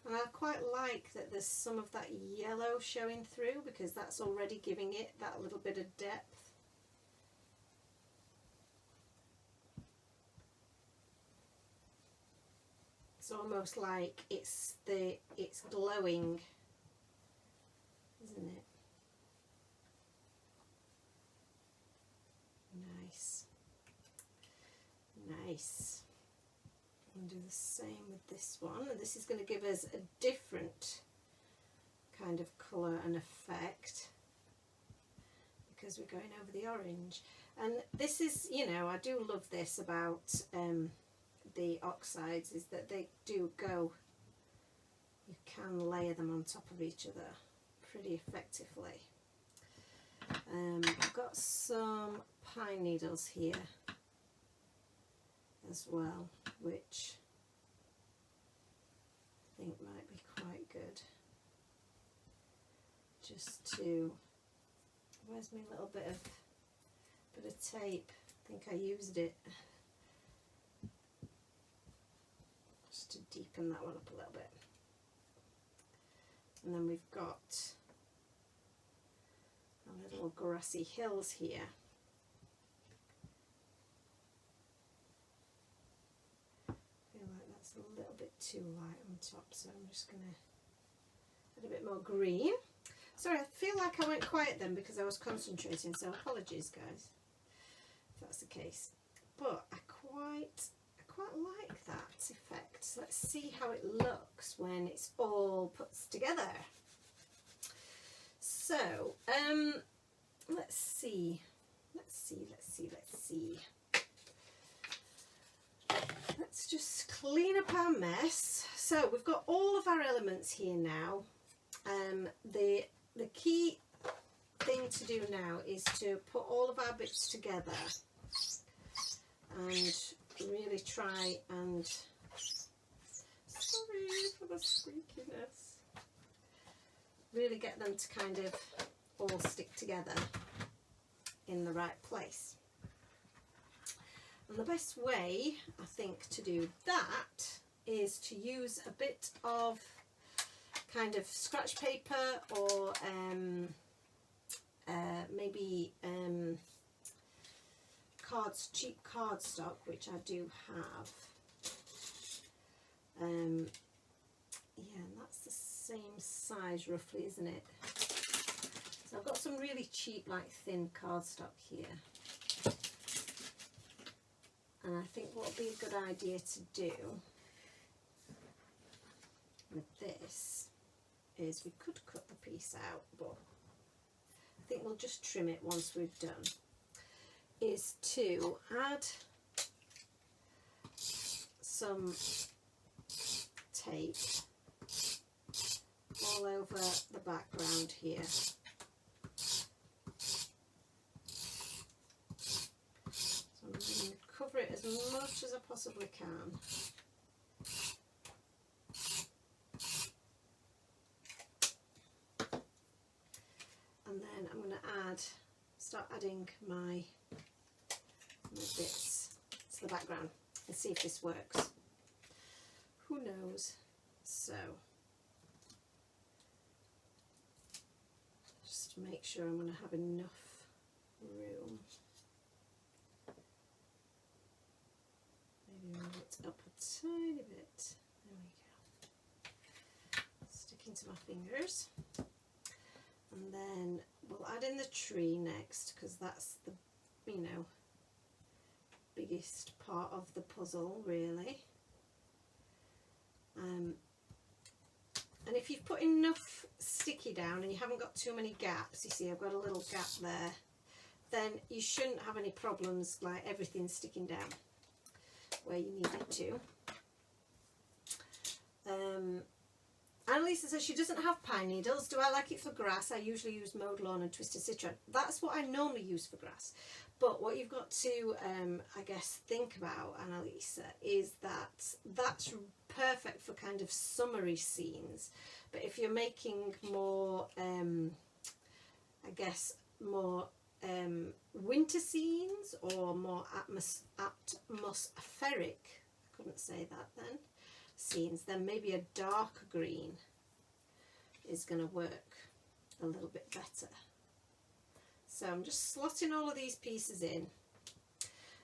And I quite like that there's some of that yellow showing through, because that's already giving it that little bit of depth. It's almost like it's glowing, isn't it? Nice. Nice. And do the same with this one, and this is going to give us a different kind of colour and effect because we're going over the orange. And this is, you know, I do love this about the oxides, is that they do go, you can layer them on top of each other pretty effectively. I've got some pine needles here as well, which I think might be quite good. Just to, where's my little bit of tape? I think I used it. Just to deepen that one up a little bit. And then we've got our little grassy hills here. A little bit too light on top, so I'm just going to add a bit more green. Sorry, I feel like I went quiet then because I was concentrating, so apologies guys if that's the case. But I quite like that effect. So let's see how it looks when it's all put together. So let's see. Let's just clean up our mess. So we've got all of our elements here now. The key thing to do now is to put all of our bits together and really try and, sorry for the squeakiness, really get them to kind of all stick together in the right place. And the best way, I think, to do that is to use a bit of kind of scratch paper or maybe cheap cardstock, which I do have. Yeah, and that's the same size roughly, isn't it? So I've got some really cheap, like thin cardstock here. And I think what would be a good idea to do with this is we could cut the piece out, but I think we'll just trim it once we've done, is to add some tape all over the background here. So I'm going to cover it as much as possibly can. And then I'm going to start adding my bits to the background and see if this works. Who knows? So just to make sure I'm going to have enough room. Maybe move it up a tiny bit. There we go. Sticking to my fingers. And then we'll add in the tree next, because that's the, you know, biggest part of the puzzle really. And if you've put enough sticky down and you haven't got too many gaps, you see I've got a little gap there, then you shouldn't have any problems like everything sticking down where you need it to. Annalisa says she doesn't have pine needles. Do I like it for grass? I usually use mowed lawn and twisted citron. That's what I normally use for grass. But what you've got to, I guess, think about, Annalisa, is that that's perfect for kind of summery scenes. But if you're making more, I guess, more winter scenes or more atmospheric, I couldn't say that then, scenes, then maybe a dark green is going to work a little bit better. So I'm just slotting all of these pieces in,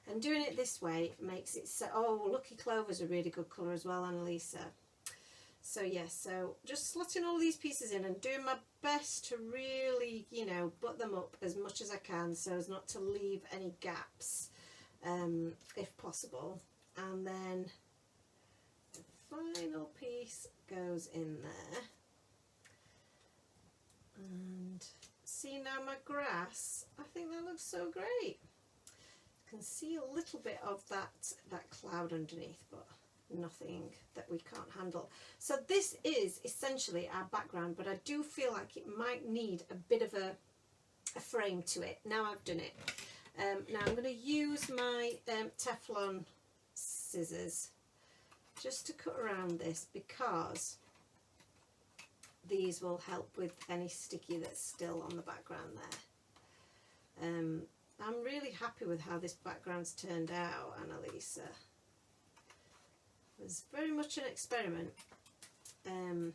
and doing it this way makes it so, oh, Lucky Clover's a really good colour as well, Annalisa. So yes, so just slotting all these pieces in and doing my best to really, you know, butt them up as much as I can so as not to leave any gaps, if possible. And then the final piece goes in there. And see now my grass, I think that looks so great. You can see a little bit of that cloud underneath, but nothing that we can't handle. So this is essentially our background, but I do feel like it might need a bit of a frame to it. Now I've done it. Now I'm going to use my Teflon scissors just to cut around this, because these will help with any sticky that's still on the background there. I'm really happy with how this background's turned out, Annalisa. It was very much an experiment. And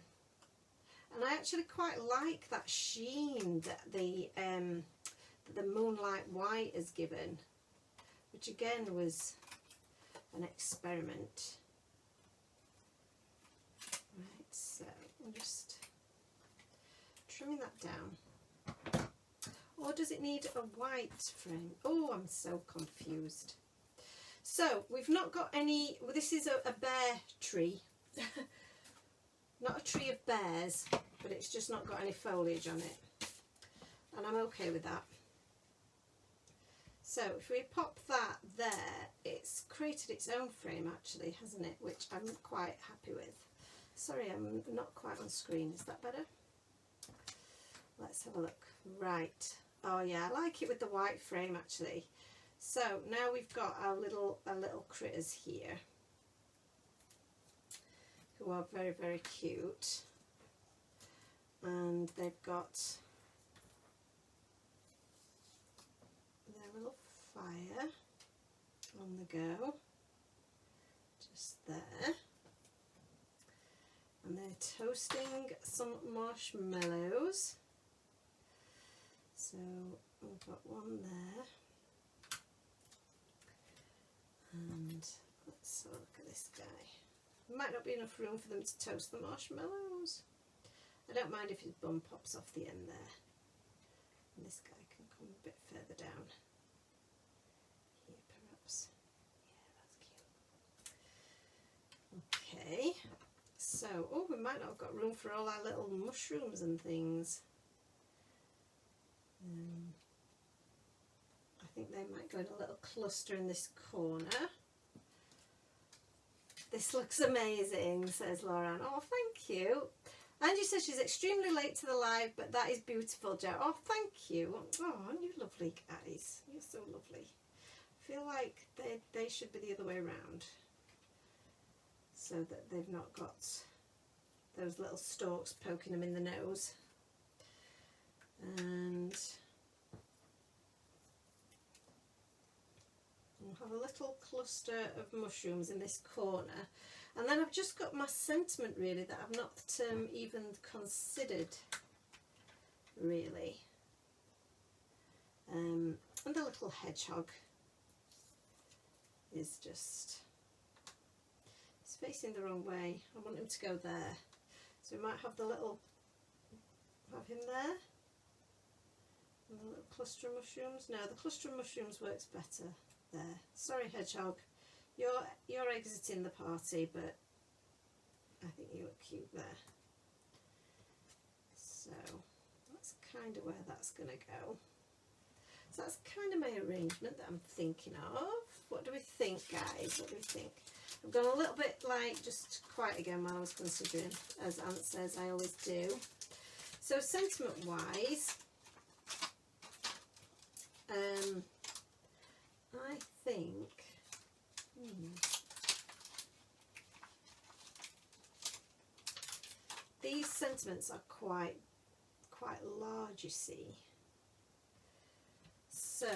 I actually quite like that sheen that the Moonlight White has given, which again was an experiment. Right, so I'm just trimming that down. Or does it need a white frame? Oh, I'm so confused. So we've not got any, well, this is a bear tree. Not a tree of bears, but it's just not got any foliage on it. And I'm okay with that. So if we pop that there, it's created its own frame actually, hasn't it? Which I'm quite happy with. Sorry, I'm not quite on screen. Is that better? Let's have a look. Right. Oh yeah, I like it with the white frame actually. So now we've got our little critters here, who are very, very cute. And they've got their little fire on the go, just there. And they're toasting some marshmallows. So we've got one there. And let's have a look at this guy. Might not be enough room for them to toast the marshmallows. I don't mind if his bum pops off the end there. And this guy can come a bit further down. Here perhaps. Yeah, that's cute. Okay. So, oh, we might not have got room for all our little mushrooms and things. I think they might go in a little cluster in this corner. This looks amazing, says Lauren. Oh, thank you. Angie says she's extremely late to the live, but that is beautiful, Jo. Oh, thank you. Oh, aren't you lovely, guys? You're so lovely. I feel like they should be the other way around. so that they've not got those little stalks poking them in the nose. And we'll have a little cluster of mushrooms in this corner, and then I've just got my sentiment really that I've not even considered really, and the little hedgehog is just, he's facing the wrong way. I want him to go there, so we might have the little, have him there, and the little cluster of mushrooms. No, the cluster of mushrooms works better there. Sorry, hedgehog, you're exiting the party, but I think you look cute there. So that's kind of where that's going to go. So that's kind of my arrangement that I'm thinking of. What do we think, guys? What do we think? I've gone a little bit like just quiet again while I was considering, as Ant says I always do. So sentiment wise, I think these sentiments are quite large, you see. So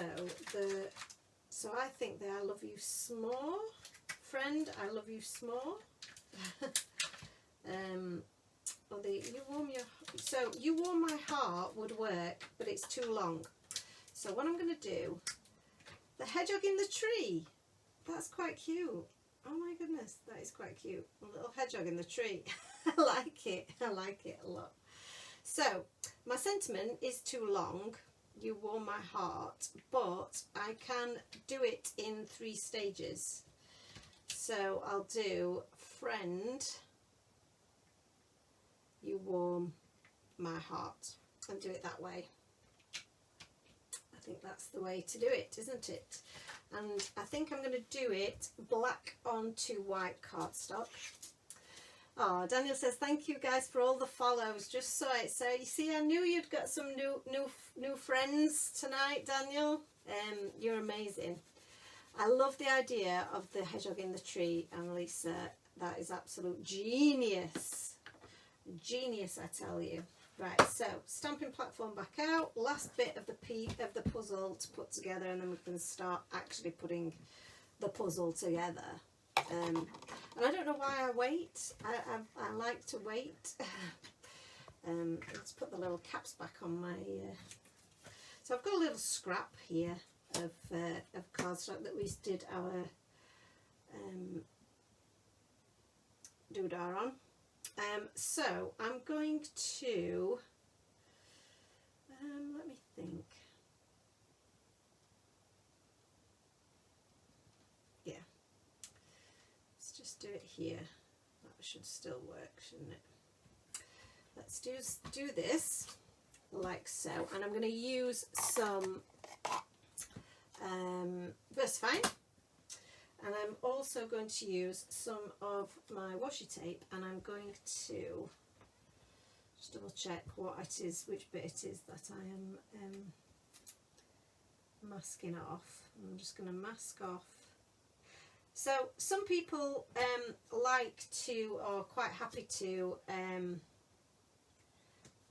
I think I love you small, friend, I love you small. Or you warm my heart would work, but it's too long. So what I'm going to do, the hedgehog in the tree, that's quite cute. Oh my goodness, that is quite cute. A little hedgehog in the tree. I like it a lot. So my sentiment is too long, you warm my heart, but I can do it in 3 stages. So I'll do friend, you warm my heart, and do it that way. I think that's the way to do it, isn't it? And I think I'm going to do it black onto white cardstock. Oh, Daniel says, thank you guys for all the follows. Just so you see, I knew you'd got some new friends tonight, Daniel. You're amazing. I love the idea of the hedgehog in the tree, Annalisa. That is absolute genius. Genius, I tell you. Right, so stamping platform back out. Last bit of the puzzle to put together, and then we can start actually putting the puzzle together. And I don't know why I wait. I like to wait. Let's put the little caps back on my. So I've got a little scrap here of cardstock that we did our doodah on. So I'm going to. Let me think. Yeah. Let's just do it here. That should still work, shouldn't it? Let's do this like so, and I'm going to use some VersaFine, and I'm also going to use some of my washi tape, and I'm going to just double check what it is, which bit it is that I am masking off. I'm just going to mask off. So some people like to, or quite happy to,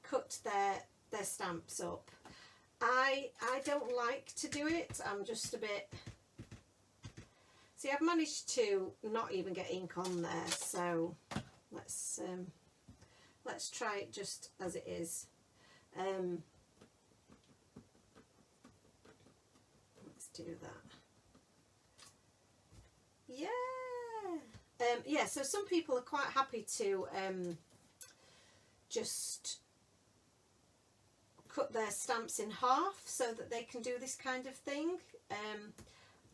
cut their stamps up. I don't like to do it. I'm just a bit. See, I've managed to not even get ink on there. So let's try it just as it is. Let's do that. Yeah. Yeah. So some people are quite happy to just cut their stamps in half so that they can do this kind of thing.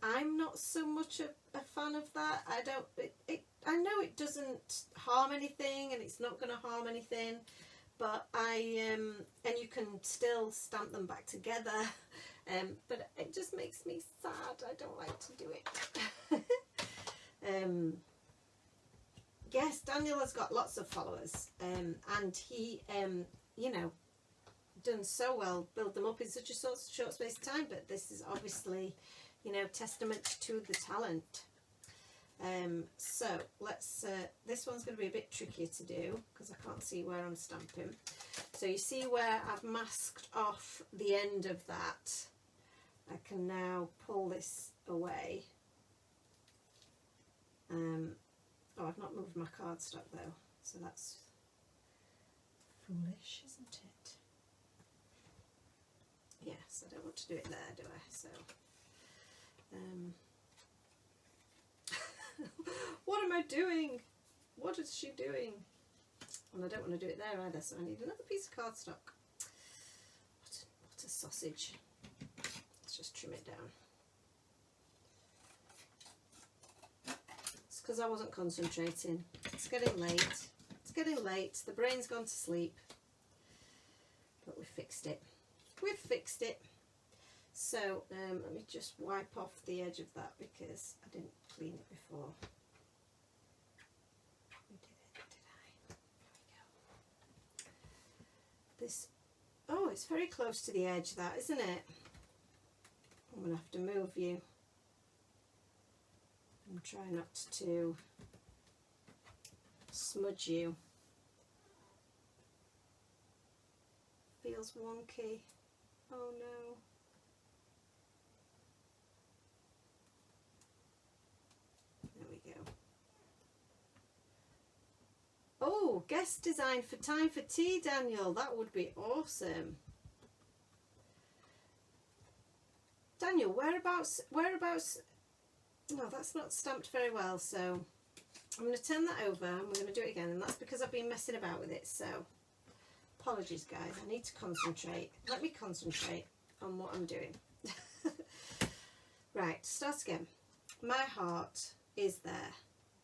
I'm not so much a fan of that. I know it doesn't harm anything, and it's not going to harm anything, but and you can still stamp them back together, but it just makes me sad. I don't like to do it. Yes, Daniel has got lots of followers, and he, you know, done so well, build them up in such a short space of time, but this is obviously, you know, testament to the talent. So let's, this one's going to be a bit trickier to do because I can't see where I'm stamping. So you see where I've masked off the end of that? I can now pull this away. Oh, I've not moved my cardstock though, so that's foolish, isn't it? Yes, I don't want to do it there, do I? So, what am I doing? What is she doing? And I don't want to do it there either, so I need another piece of cardstock. What a sausage. Let's just trim it down. It's because I wasn't concentrating. It's getting late. It's getting late. The brain's gone to sleep. But we fixed it. We've fixed it. So let me just wipe off the edge of that because I didn't clean it before. We did it, did I? There we go. This, oh, it's very close to the edge, that, isn't it? I'm going to have to move you and try not to smudge you. Feels wonky. Oh no. There we go. Oh, guest design for Time for Tea, Daniel. That would be awesome. Daniel, whereabouts? No, that's not stamped very well, so I'm going to turn that over and we're going to do it again, and that's because I've been messing about with it, so apologies guys, I need to concentrate. Let me concentrate on what I'm doing. Right, start again. My heart is there.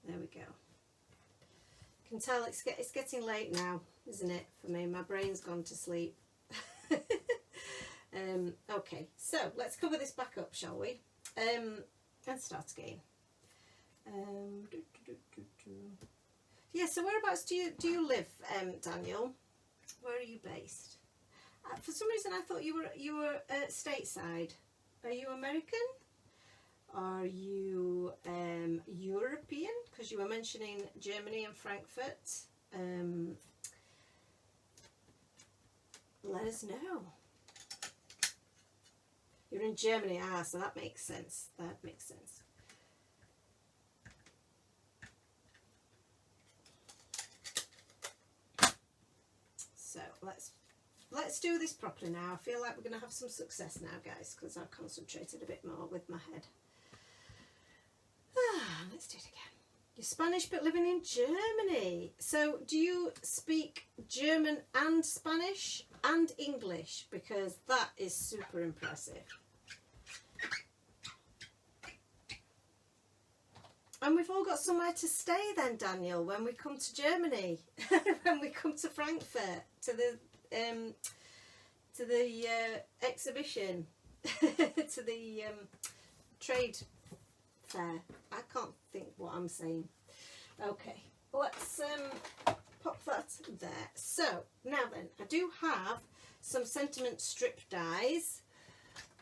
There we go. You can tell it's getting late now, isn't it, for me? My brain's gone to sleep. Okay, so let's cover this back up, shall we? And start again. Yeah, so whereabouts do you live, Daniel? Where are you based? For some reason I thought you were stateside. Are you American? Are you European? Because you were mentioning Germany and Frankfurt. Let us know. You're in Germany, so that makes sense. That makes sense. So let's do this properly now. I feel like we're going to have some success now, guys, because I've concentrated a bit more with my head. Let's do it again. You're Spanish but living in Germany. So do you speak German and Spanish and English? Because that is super impressive. And we've all got somewhere to stay then, Daniel, when we come to Germany, when we come to Frankfurt, to the exhibition, to the trade fair. I can't think what I'm saying. Okay, let's pop that there. So now then, I do have some sentiment strip dies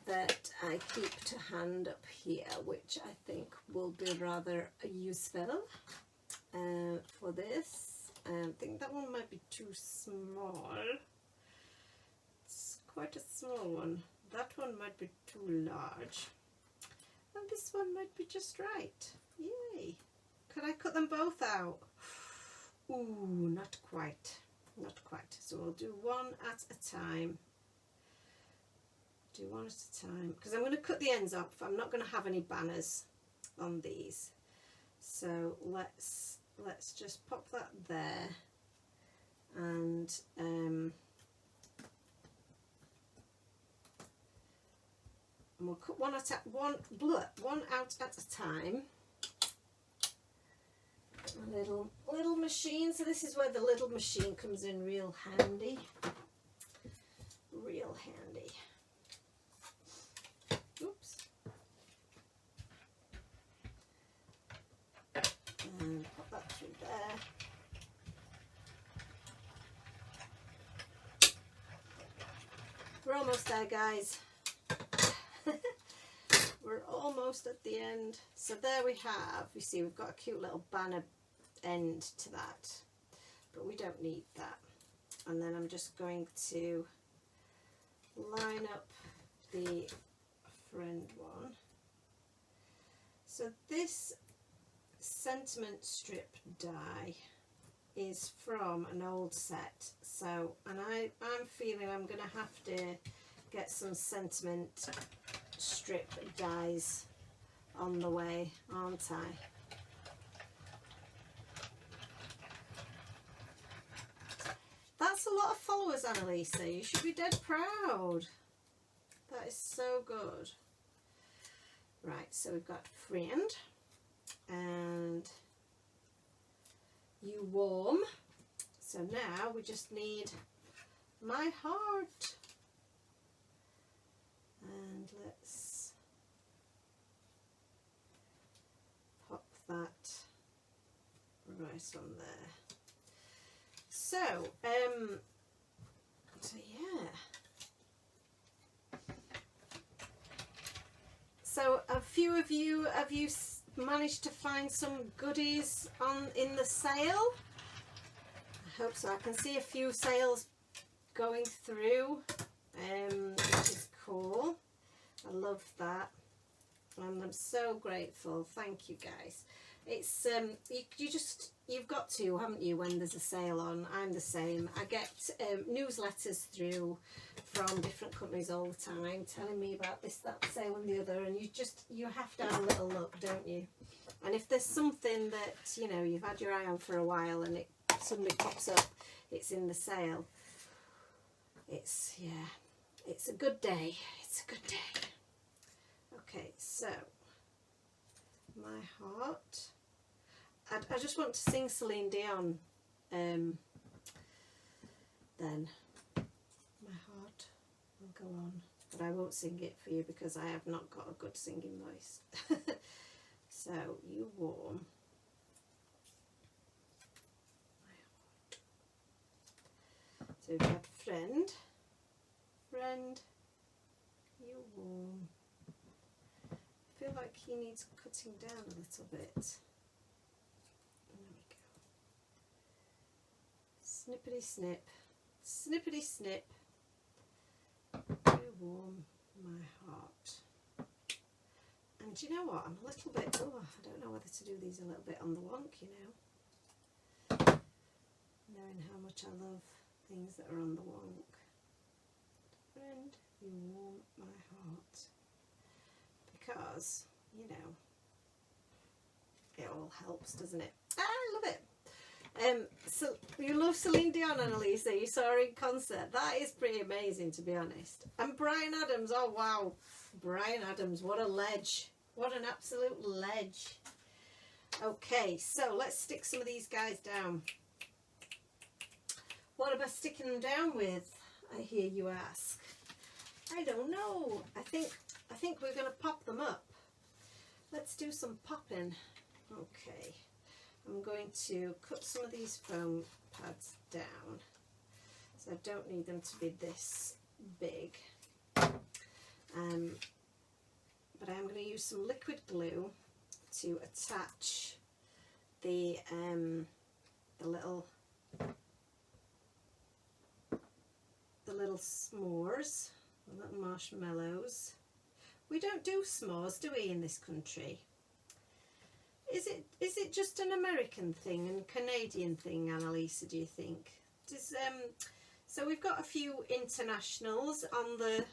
that I keep to hand up here, which I think will be rather useful for this. I think that one might be too small. It's quite a small one. That one might be too large. And this one might be just right. Yay! Could I cut them both out? Ooh, not quite. Not quite. So we'll do one at a time. Do one at a time, because I'm going to cut the ends off. I'm not going to have any banners on these, so let's just pop that there, and we'll cut one out at a time. A little machine. So this is where the little machine comes in real handy. Real handy. Oops. And pop that through there. We're almost there, guys. we're almost at the end. So there we have, you see we've got a cute little banner end to that, but we don't need that. And then I'm just going to line up the friend one. So this sentiment strip die is from an old set, so, and I'm feeling I'm going to have to get some sentiment strip dies on the way, aren't I? That's a lot of followers, Annalisa. You should be dead proud. That is so good. Right, so we've got friend and you warm. So now we just need my heart. And let's pop that right on there. So, yeah. So a few of you, have you managed to find some goodies in the sale? I hope so. I can see a few sales going through, which is cool. I love that, and I'm so grateful. Thank you guys. It's you've got to, haven't you, when there's a sale on? I'm the same. I get newsletters through from different companies all the time telling me about this, that sale and the other, and you have to have a little look, don't you? And if there's something that, you know, you've had your eye on for a while and it suddenly pops up, it's in the sale, it's, yeah, it's a good day. It's a good day. Okay, so my heart. I just want to sing Celine Dion then. My heart will go on, but I won't sing it for you because I have not got a good singing voice. So you warm my heart. So we've got friend, you warm. I feel like he needs cutting down a little bit. There we go. Snippety snip, snippety snip. You warm my heart. And do you know what? I'm a little bit, oh, I don't know whether to do these a little bit on the wonk, you know. Knowing how much I love things that are on the wonk. Friend, you warm my heart. Because, you know, it all helps, doesn't it? I love it. So you love Celine Dion, Annalisa. You saw her in concert. That is pretty amazing, to be honest. And Bryan Adams. Oh wow, Bryan Adams. What a ledge. What an absolute ledge. Okay, so let's stick some of these guys down. What am I sticking them down with, I hear you ask? I don't know. I think we're going to pop them up. Let's do some popping. Okay. I'm going to cut some of these foam pads down, so I don't need them to be this big. But I'm going to use some liquid glue to attach the little s'mores, the little marshmallows. We don't do s'mores, do we, in this country? Is it just an American thing and Canadian thing, Annalisa, do you think? So we've got a few internationals on the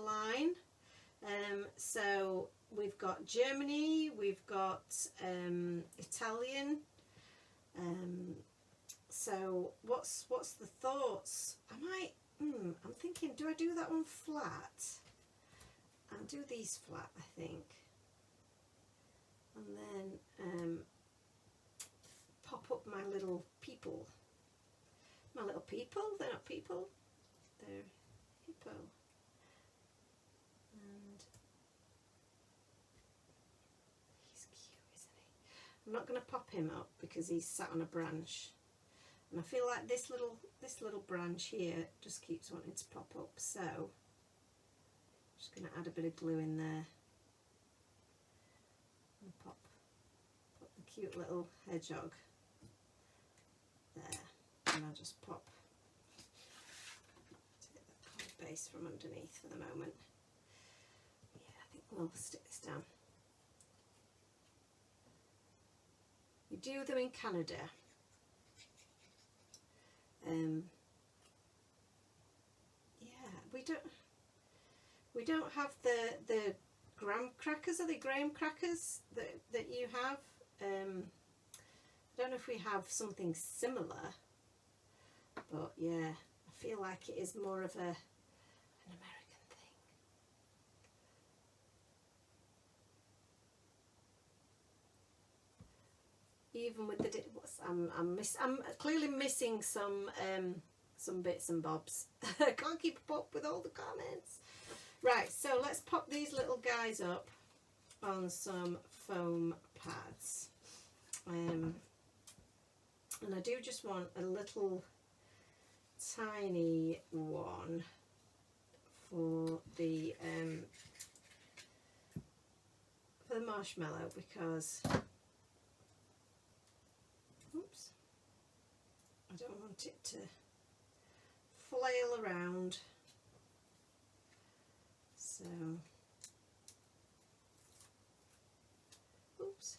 line. So we've got Germany, we've got Italian. So what's the thoughts? I'm thinking, do I do that one flat? I'll do these flat, I think. And then pop up my little people. My little people? They're not people. They're hippo. And he's cute, isn't he? I'm not going to pop him up because he's sat on a branch. And I feel like this little branch here just keeps wanting to pop up. So I'm just going to add a bit of glue in there. and pop the cute little hedgehog there, and I'll just pop take the card base from underneath for the moment. Yeah, I think we'll stick this down. You do them in Canada. Yeah, we don't have the graham crackers. Are they graham crackers that you have? I don't know if we have something similar, but yeah, I feel like it is more of an American thing. Even with the I'm clearly missing some bits and bobs. I can't keep up with all the comments. Right, so let's pop these little guys up on some foam pads. And I do just want a little tiny one for the marshmallow, because oops, I don't want it to flail around. So, oops.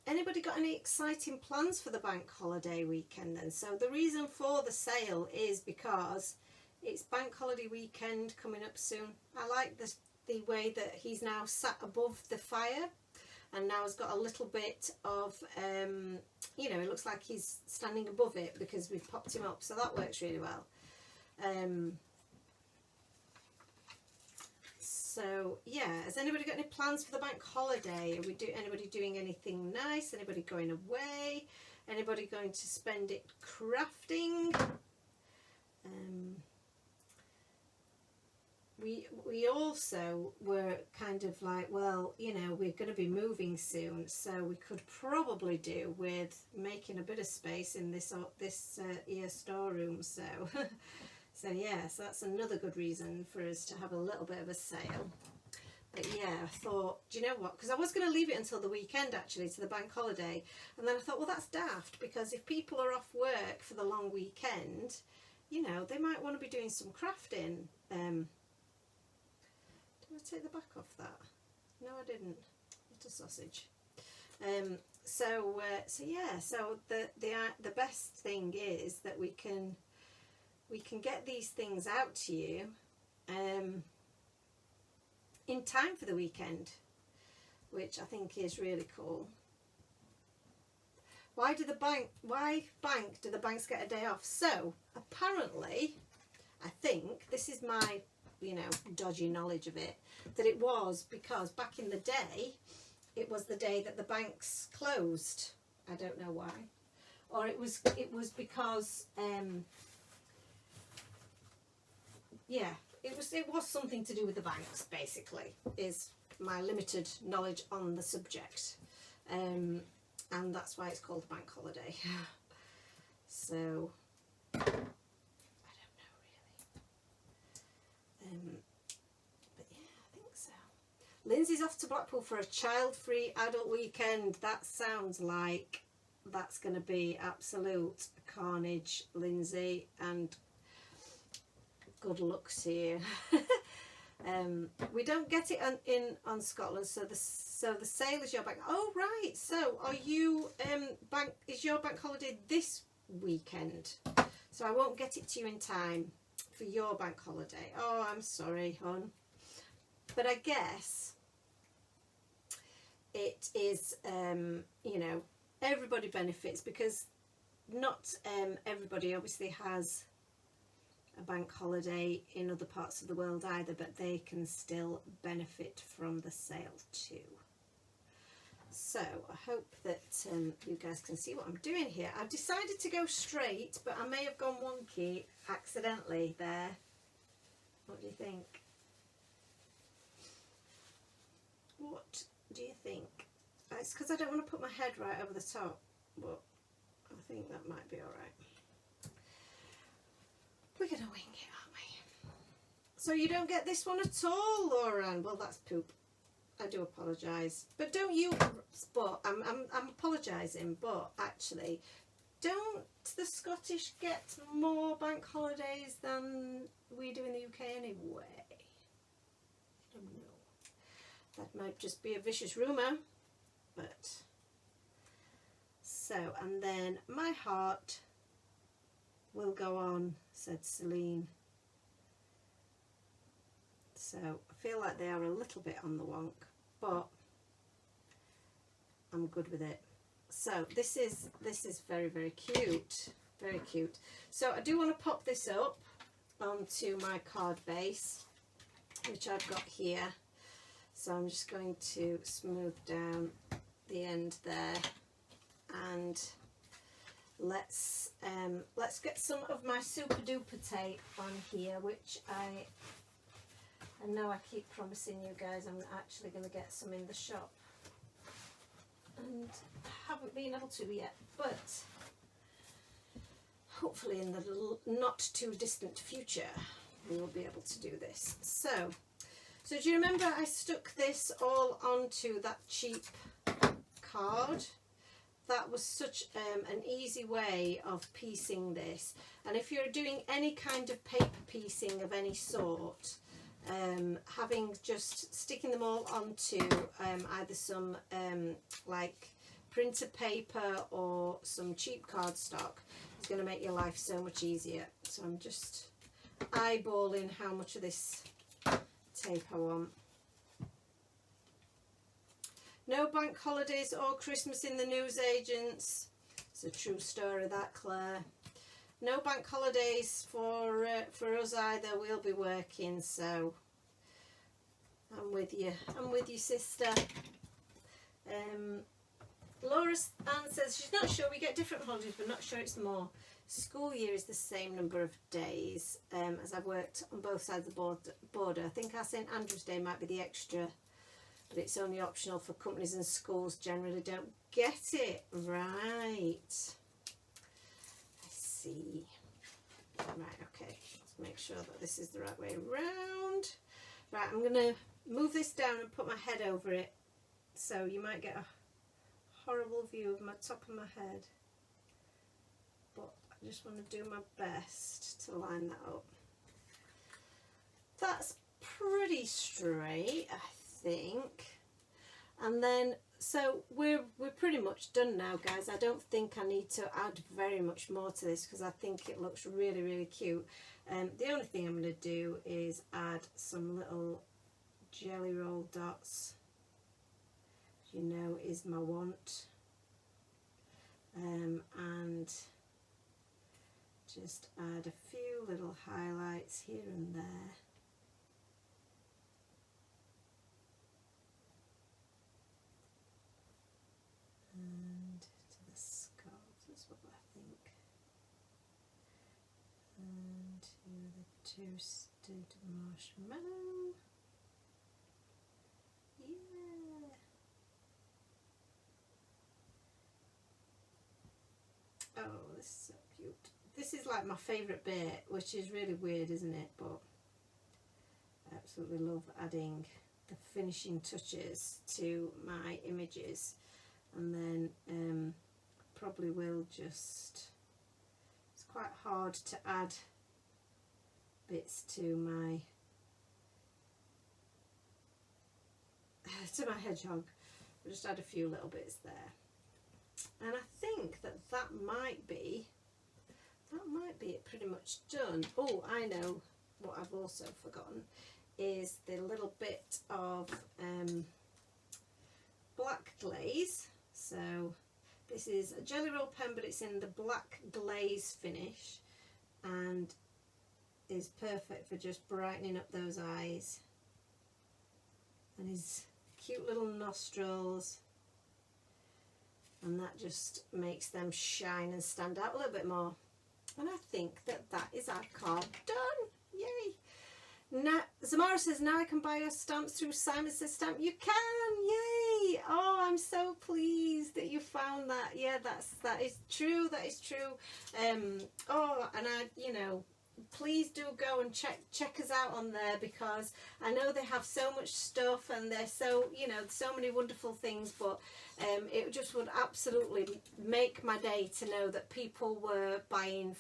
Anybody got any exciting plans for the bank holiday weekend then? So the reason for the sale is because it's bank holiday weekend coming up soon. I like the way that he's now sat above the fire, and now has got a little bit of, you know, it looks like he's standing above it because we've popped him up, so that works really well. So yeah, has anybody got any plans for the bank holiday? Anybody doing anything nice? Anybody going away? Anybody going to spend it crafting? We also were kind of like, well, you know, we're going to be moving soon, so we could probably do with making a bit of space in this here storeroom. So so yeah, so that's another good reason for us to have a little bit of a sale. But yeah, I thought, do you know what, because I was going to leave it until the weekend actually, to the bank holiday, and then I thought, well, that's daft, because if people are off work for the long weekend, you know, they might want to be doing some crafting. Did I take the back off that? No, I didn't. What a sausage. So yeah, so the best thing is that we can get these things out to you in time for the weekend, which I think is really cool. Why do the banks get a day off? So apparently, I think this is my, you know, dodgy knowledge of it, that it was because back in the day it was the day that the banks closed. I don't know why, or it was because yeah, it was something to do with the banks, basically, is my limited knowledge on the subject, and that's why it's called a bank holiday. So I don't know really, but yeah, I think so. Lindsay's off to Blackpool for a child-free adult weekend. That sounds like that's going to be absolute carnage, Lindsay, and good luck to you. We don't get it on Scotland, so the sale is your bank. Oh right, so are you is your bank holiday this weekend? So I won't get it to you in time for your bank holiday. Oh, I'm sorry, hon. But I guess it is, you know, everybody benefits, because not everybody obviously has a bank holiday in other parts of the world either, but they can still benefit from the sale too. So I hope that you guys can see what I'm doing here. I've decided to go straight, but I may have gone wonky accidentally there. What do you think? What do you think? It's because I don't want to put my head right over the top, but I think that might be alright. We're going to wing it, aren't we? So you don't get this one at all, Lauren. Well, that's poop. I do apologise. But don't you, but I'm apologising, but actually, don't the Scottish get more bank holidays than we do in the UK anyway? I don't know. That might just be a vicious rumour, but... So, and then my heart will go on, said Celine. So I feel like they are a little bit on the wonk, but I'm good with it. So this is very, very cute, very cute. So I do want to pop this up onto my card base, which I've got here. So I'm just going to smooth down the end there, and let's get some of my super duper tape on here, which I know I keep promising you guys I'm actually going to get some in the shop, and I haven't been able to yet, but hopefully in the not too distant future we will be able to do this. So do you remember I stuck this all onto that cheap card? That was such an easy way of piecing this, and if you're doing any kind of paper piecing of any sort, sticking them all onto either some like printer paper or some cheap cardstock is going to make your life so much easier. So I'm just eyeballing how much of this tape I want. No bank holidays or Christmas in the newsagents. It's a true story, that, Claire. No bank holidays for us either. We'll be working, so I'm with you. I'm with you, sister. Laura Ann says she's not sure. We get different holidays, but not sure it's more. School year is the same number of days, as I've worked on both sides of the border. I think our St Andrew's Day might be the extra, but it's only optional for companies, and schools generally don't get it. Right. I see. Right, okay. Let's make sure that this is the right way around. Right, I'm going to move this down and put my head over it, so you might get a horrible view of my top of my head. But I just want to do my best to line that up. That's pretty straight, I think. And then, so we're pretty much done now, guys. I don't think I need to add very much more to this because I think it looks really, really cute. The only thing I'm going to do is add some little jelly roll dots, you know, is my want, and just add a few little highlights here and there. And to the skulls is what I think, and to the toasted marshmallow. Yeah. Oh, this is so cute. This is like my favourite bit, which is really weird, isn't it? But I absolutely love adding the finishing touches to my images. And then probably will just, it's quite hard to add bits to my hedgehog. I'll just add a few little bits there, and I think that might be it pretty much done. Oh, I know what I've also forgotten is the little bit of black glaze. So this is a jelly roll pen, but it's in the black glaze finish and is perfect for just brightening up those eyes and his cute little nostrils, and that just makes them shine and stand out a little bit more. And I think that is our card done. Yay! Now, Zamara says, now I can buy your stamps through Simon Says Stamp. You can! Yay! Oh, I'm so pleased that you found that. Yeah, that is true. That is true. Oh, and I, you know, please do go and check us out on there, because I know they have so much stuff and they're so, you know, so many wonderful things, but it just would absolutely make my day to know that people were buying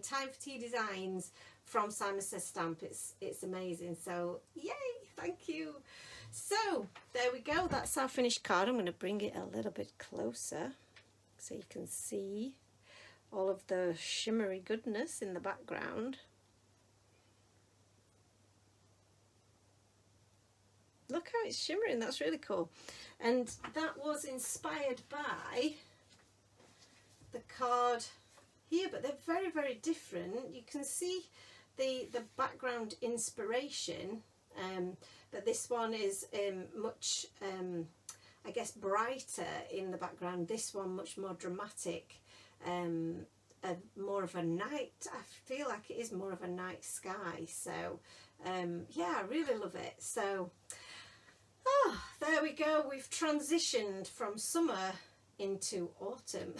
Time for Tea designs from Simon Says Stamp. It's amazing. So yay, thank you. So there we go, that's our finished card. I'm going to bring it a little bit closer so you can see all of the shimmery goodness in the background. Look how it's shimmering, that's really cool. And that was inspired by the card here, but they're very, very different. You can see the background inspiration, but this one is much, I guess, brighter in the background. This one much more dramatic. More of a night, I feel like it is more of a night sky. So yeah, I really love it. So there we go, we've transitioned from summer into autumn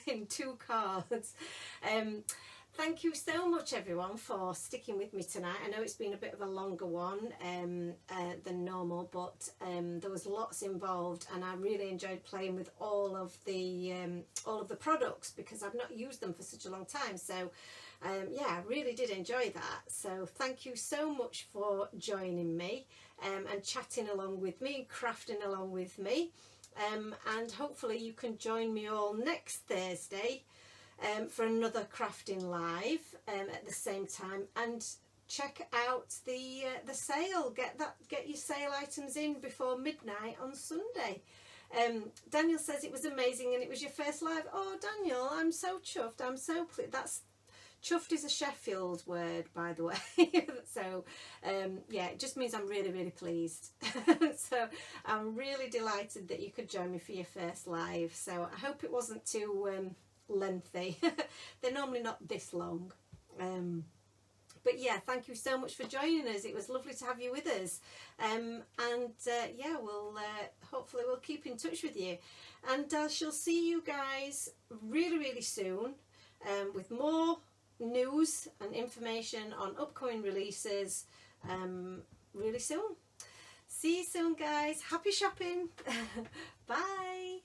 in 2 cards. Thank you so much everyone for sticking with me tonight. I know it's been a bit of a longer one than normal, but there was lots involved, and I really enjoyed playing with all of the products, because I've not used them for such a long time. So yeah, I really did enjoy that. So thank you so much for joining me and chatting along with me, crafting along with me, and hopefully you can join me all next Thursday for another crafting live at the same time. And check out the sale. Get your sale items in before midnight on Sunday. Daniel says it was amazing and it was your first live. Oh Daniel, I'm so chuffed. I'm so pleased. That's chuffed is a Sheffield word, by the way. So yeah, it just means I'm really, really pleased. So I'm really delighted that you could join me for your first live. So I hope it wasn't too lengthy. They're normally not this long. But yeah, thank you so much for joining us. It was lovely to have you with us. And yeah, we'll hopefully we'll keep in touch with you. And I shall see you guys really, really soon with more news and information on upcoming releases really soon. See you soon guys. Happy shopping. Bye.